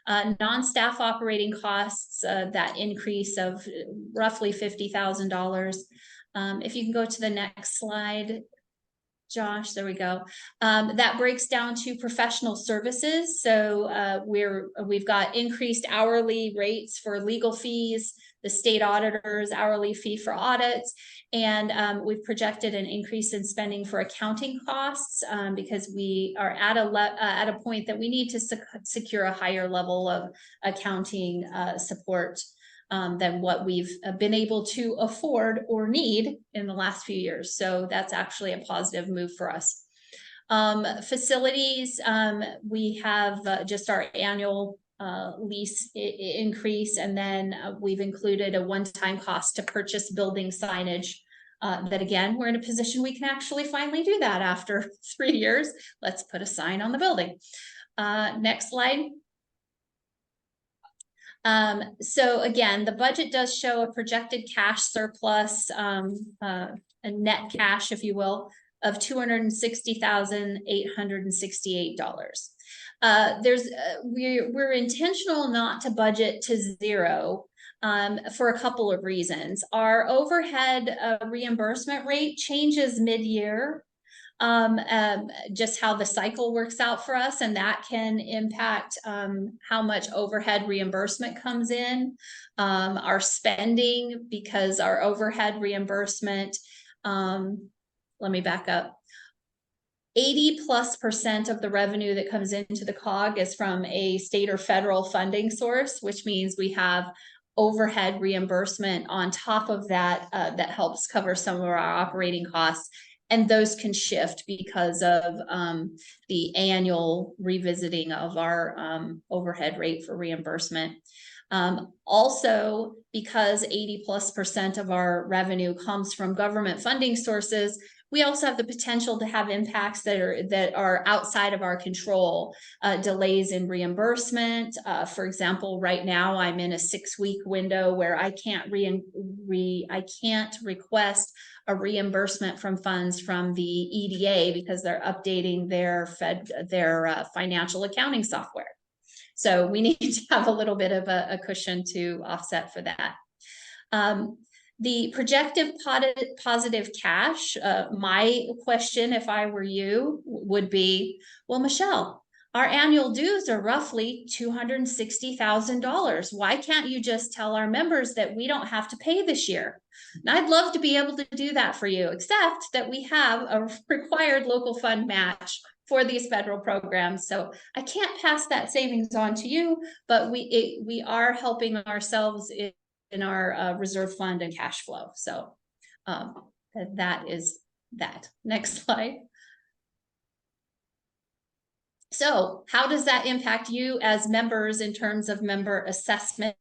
Non-staff operating costs, that increase of roughly $50,000. If you can go to the next slide, Josh, there we go. That breaks down to professional services. So we've got increased hourly rates for legal fees, the state auditor's hourly fee for audits, and we've projected an increase in spending for accounting costs because we are at a point that we need to secure a higher level of accounting support than what we've been able to afford or need in the last few years. So that's actually a positive move for us. Facilities, we have just our annual lease increase, and then we've included a one-time cost to purchase building signage That again, we're in a position we can actually finally do that after 3 years. Let's put a sign on the building. Next slide. So again, the budget does show a projected cash surplus, a net cash, if you will, of $260,868. We're intentional not to budget to zero for a couple of reasons. Our overhead reimbursement rate changes mid-year. Just how the cycle works out for us, and that can impact how much overhead reimbursement comes in. Our spending, because our overhead reimbursement, let me back up. 80+% of the revenue that comes into the COG is from a state or federal funding source, which means we have overhead reimbursement on top of that that helps cover some of our operating costs. And those can shift because of the annual revisiting of our overhead rate for reimbursement. Also, because 80+% of our revenue comes from government funding sources, we also have the potential to have impacts that are outside of our control. Delays in reimbursement. For example, right now I'm in a 6-week window where I can't request a reimbursement from funds from the EDA because they're updating their financial accounting software. So we need to have a little bit of a cushion to offset for that. The projected positive cash, my question, if I were you, would be, well, Michelle, our annual dues are roughly $260,000. Why can't you just tell our members that we don't have to pay this year? And I'd love to be able to do that for you, except that we have a required local fund match for these federal programs. So I can't pass that savings on to you, but we are helping ourselves in our reserve fund and cash flow. So that is that. Next slide. So how does that impact you as members in terms of member assessment?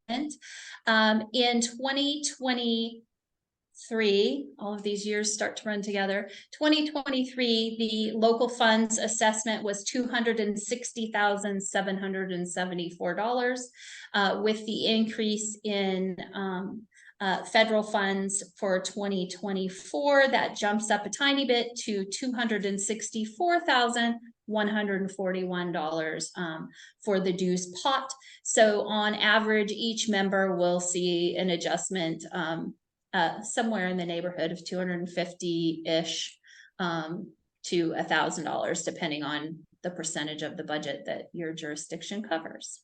In 2023, all of these years start to run together. 2023, the local funds assessment was $260,774. With the increase in federal funds for 2024, that jumps up a tiny bit to $264,141 for the dues pot. So on average, each member will see an adjustment somewhere in the neighborhood of $250-ish to $1,000, depending on the percentage of the budget that your jurisdiction covers.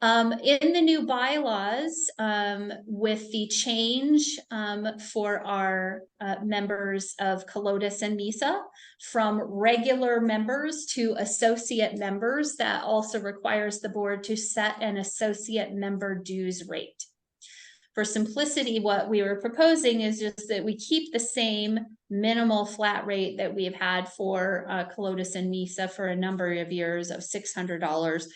In the new bylaws, with the change for our members of COLOTUS and MESA from regular members to associate members, that also requires the board to set an associate member dues rate. For simplicity, what we were proposing is just that we keep the same minimal flat rate that we've had for COLOTUS and MESA for a number of years of $600.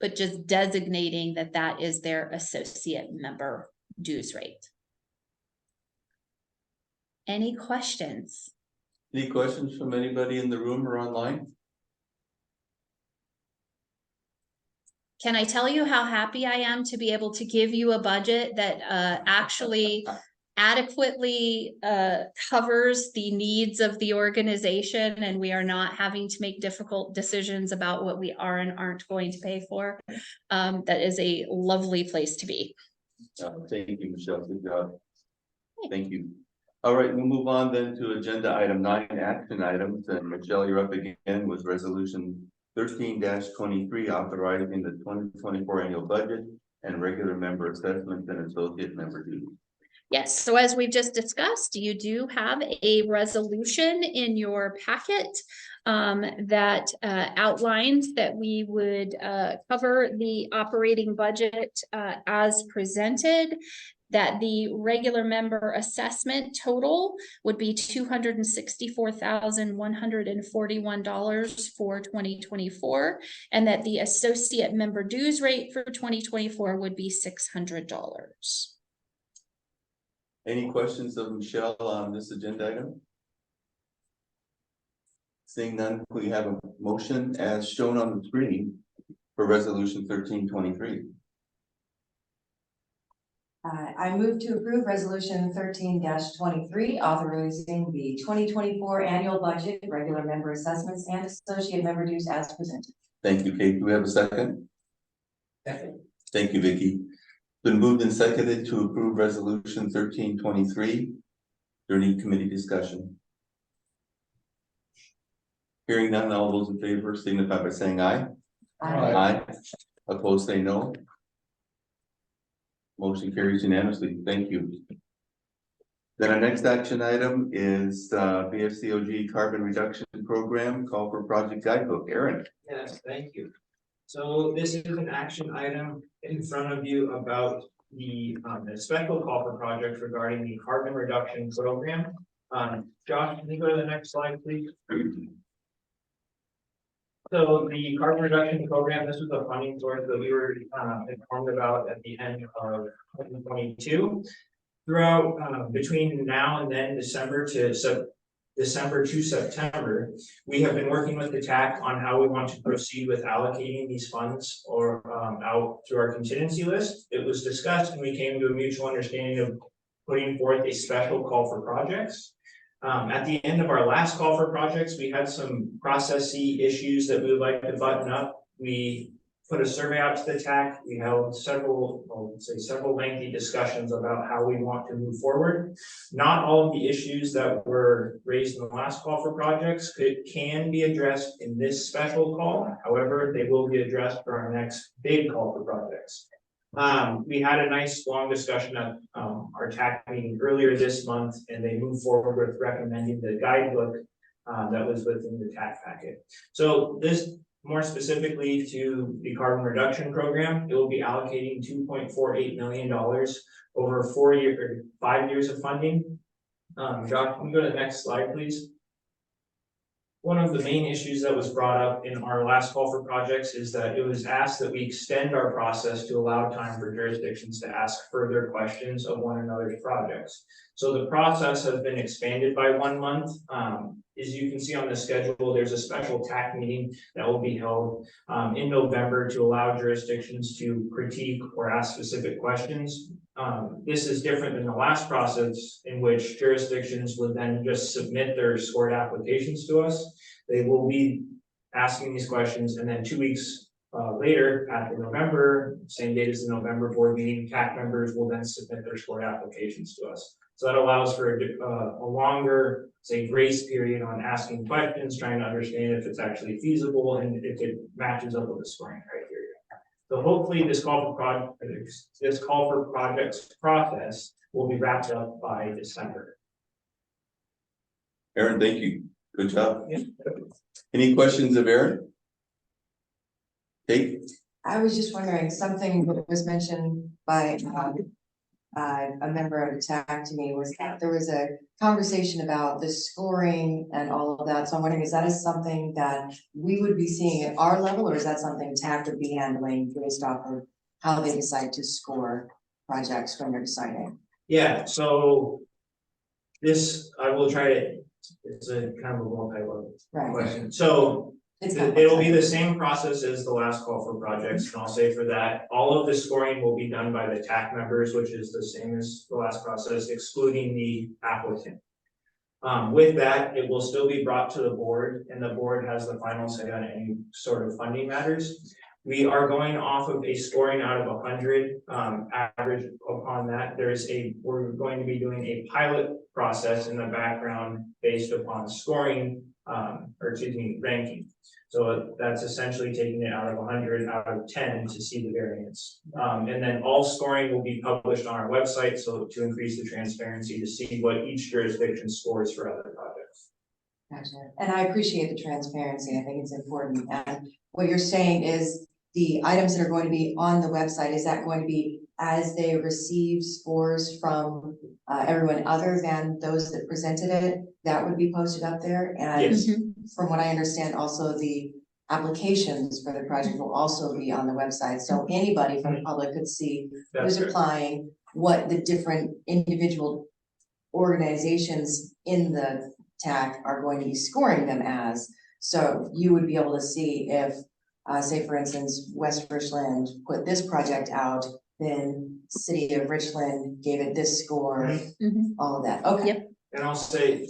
But just designating that that is their associate member dues rate. Any questions? Any questions from anybody in the room or online? Can I tell you how happy I am to be able to give you a budget that actually adequately covers the needs of the organization, and we are not having to make difficult decisions about what we are and aren't going to pay for? That is a lovely place to be. Thank you, Michelle. Good job. Thank you. All right, we'll move on then to agenda item 9, action items. And Michelle, you're up again with resolution 13-23, authorizing the 2024 annual budget and regular member assessment and associate member dues. Yes, so as we've just discussed, you do have a resolution in your packet that outlines that we would cover the operating budget as presented, that the regular member assessment total would be $264,141 for 2024, and that the associate member dues rate for 2024 would be $600. Any questions of Michelle on this agenda item? Seeing none, we have a motion as shown on the screen for resolution 1323. I move to approve resolution 13-23, authorizing the 2024 annual budget, regular member assessments, and associate member dues as presented. Thank you, Kate. Do we have a second? Second. Thank you, Vicky. Been moved and seconded to approve resolution 1323. Is there any committee discussion? Hearing none, all those in favor signify by saying aye. Aye. Opposed, say no. Motion carries unanimously. Thank you. Then our next action item is BFCOG carbon reduction program, call for project guidebook. Aaron. Yes, thank you. So this is an action item in front of you about the special call for project regarding the carbon reduction program. Josh, can you go to the next slide, please? So the carbon reduction program, this was a funding source that we were informed about at the end of 2022. Throughout between now and then December to September, we have been working with the TAC on how we want to proceed with allocating these funds or out through our contingency list. It was discussed and we came to a mutual understanding of putting forth a special call for projects. At the end of our last call for projects, we had some processy issues that we would like to button up. We put a survey out to the TAC. We held several lengthy discussions about how we want to move forward. Not all of the issues that were raised in the last call for projects can be addressed in this special call. However, they will be addressed for our next big call for projects. We had a nice long discussion at our TAC meeting earlier this month, and they moved forward with recommending the guidebook that was within the TAC packet. So this, more specifically to the carbon reduction program, it will be allocating $2.48 million over 5 years of funding. Josh, can we go to the next slide, please? One of the main issues that was brought up in our last call for projects is that it was asked that we extend our process to allow time for jurisdictions to ask further questions of one another's projects. So the process has been expanded by 1 month. As you can see on the schedule, there's a special TAC meeting that will be held in November to allow jurisdictions to critique or ask specific questions. This is different than the last process in which jurisdictions would then just submit their scored applications to us. They will be asking these questions, and then 2 weeks later, after November, same date as the November board meeting, TAC members will then submit their scored applications to us. So that allows for a longer, say, grace period on asking questions, trying to understand if it's actually feasible and if it matches up with the scoring criteria. So hopefully this call for projects process will be wrapped up by December. Aaron, thank you. Good job. Yeah. Any questions of Aaron? Kate? I was just wondering, something that was mentioned by a member of the TAC to me was that there was a conversation about the scoring and all of that. So I'm wondering, is that something that we would be seeing at our level, or is that something TAC would be handling based off of how they decide to score projects when they're deciding? Yeah, so this, I will try to, it's a kind of a multi-level question. So it'll be the same process as the last call for projects, and I'll say for that, all of the scoring will be done by the TAC members, which is the same as the last process, excluding the applicant. With that, it will still be brought to the board, and the board has the final say on any sort of funding matters. We are going off of a scoring out of 100 average upon that. We're going to be doing a pilot process in the background based upon scoring, ranking. So that's essentially taking it out of 100 out of 10 to see the variance. And then all scoring will be published on our website, so to increase the transparency to see what each jurisdiction scores for other projects. Gotcha. And I appreciate the transparency. I think it's important. And what you're saying is the items that are going to be on the website, is that going to be as they receive scores from everyone other than those that presented it, that would be posted up there? And yes. From what I understand, also the applications for the project will also be on the website. So anybody from the public could see who's applying, what the different individual organizations in the TAC are going to be scoring them as. So you would be able to see if, say for instance, West Richland put this project out, then City of Richland gave it this score, all of that, okay. Yep. And I'll say,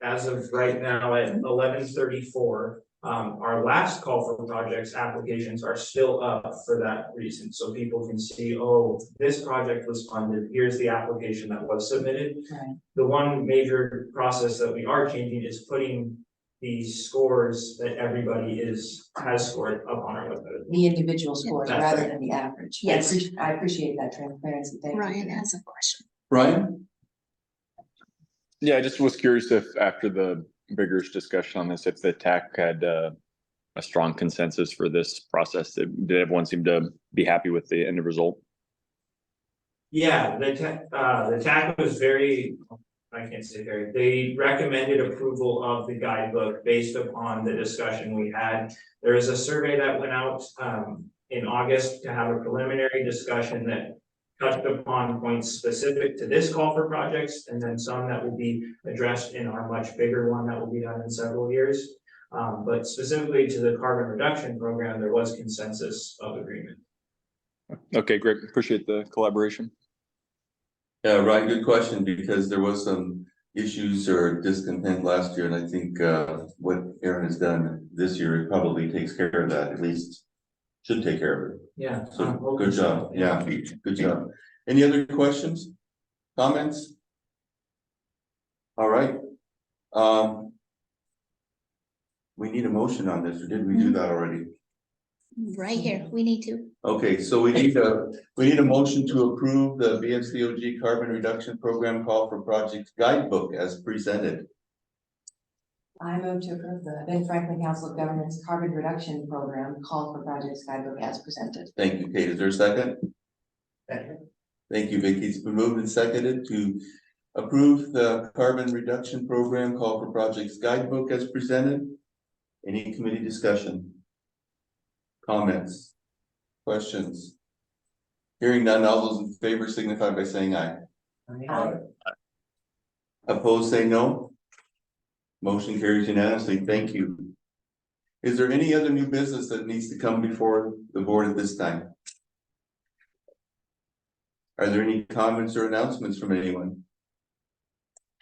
as of right now at 11:34, our last call for projects applications are still up for that reason. So people can see, oh, this project was funded, here's the application that was submitted. Right. The one major process that we are changing is putting the scores that everybody has scored up on our website. The individual scores That's rather right. than the average. Yes. I appreciate that transparency, thank you. Ryan has a question. Brian? Yeah, I just was curious if after the vigorous discussion on this, if the TAC had a strong consensus for this process, did everyone seem to be happy with the end result? Yeah, the TAC was very, I can't say very, they recommended approval of the guidebook based upon the discussion we had. There is a survey that went out in August to have a preliminary discussion that touched upon points specific to this call for projects, and then some that will be addressed in our much bigger one that will be done in several years. But specifically to the carbon reduction program, there was consensus of agreement. Okay, great. Appreciate the collaboration. Yeah, Ryan, good question, because there was some issues or discontent last year, and I think what Aaron has done this year, it probably takes care of that, at least should take care of it. Yeah. So good job. Yeah, good job. Any other questions, comments? All right. We need a motion on this, or did we do that already? Right here, we need to. Okay, so we need a motion to approve the BFCOG carbon reduction program call for project guidebook as presented. I move to approve the Benton-Franklin Council of Governments Carbon Reduction Program Call for Projects Guidebook as presented. Thank you, Kate. Is there a second? Second. Thank you, Vicky. It's been moved and seconded to approve the carbon reduction program call for projects guidebook as presented. Any committee discussion? Comments? Questions? Hearing none, all those in favor signify by saying aye. Aye. Opposed, say no. Motion carries unanimously. Thank you. Is there any other new business that needs to come before the board at this time? Are there any comments or announcements from anyone?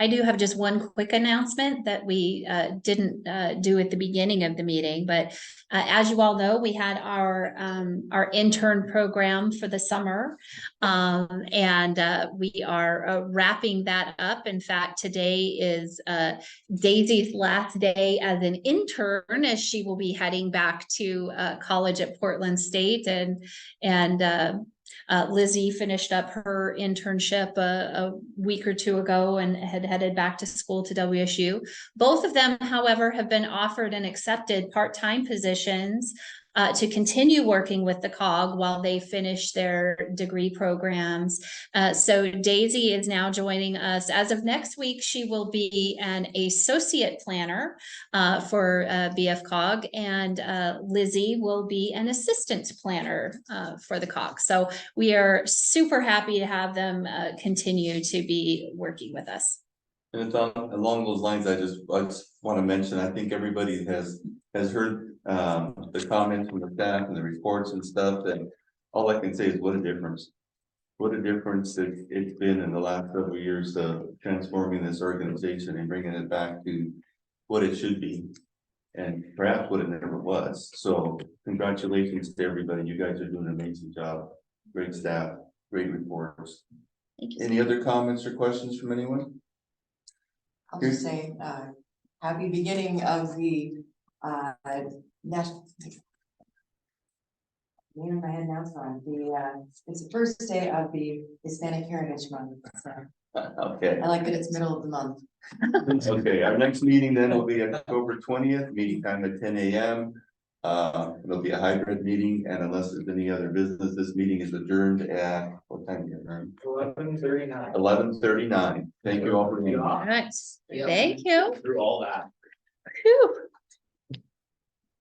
I do have just one quick announcement that we didn't do at the beginning of the meeting, but as you all know, we had our intern program for the summer, and we are wrapping that up. In fact, today is Daisy's last day as an intern, as she will be heading back to college at Portland State, and Lizzie finished up her internship a week or two ago and had headed back to school to WSU. Both of them, however, have been offered and accepted part-time positions to continue working with the COG while they finish their degree programs. So Daisy is now joining us. As of next week, she will be an associate planner for BFCOG, and Lizzie will be an assistant planner for the COG. So we are super happy to have them continue to be working with us. And it's along those lines, I just want to mention, I think everybody has heard the comments from the staff and the reports and stuff, and all I can say is what a difference. What a difference it's been in the last several years of transforming this organization and bringing it back to what it should be, and perhaps what it never was. So congratulations to everybody. You guys are doing an amazing job. Great staff, great reports. Thank you. Any other comments or questions from anyone? I'll just say, happy beginning of the national. In my head now, it's on it's the first day of the Hispanic Heritage Month. So Okay. I like that it's middle of the month. Okay, our next meeting then will be October 20th, meeting time at 10 a.m. It'll be a hybrid meeting, and unless there's any other business, this meeting is adjourned at what time? 11:39. 11:39. Thank you all for being. All right. Thank you. Through all that. Whew.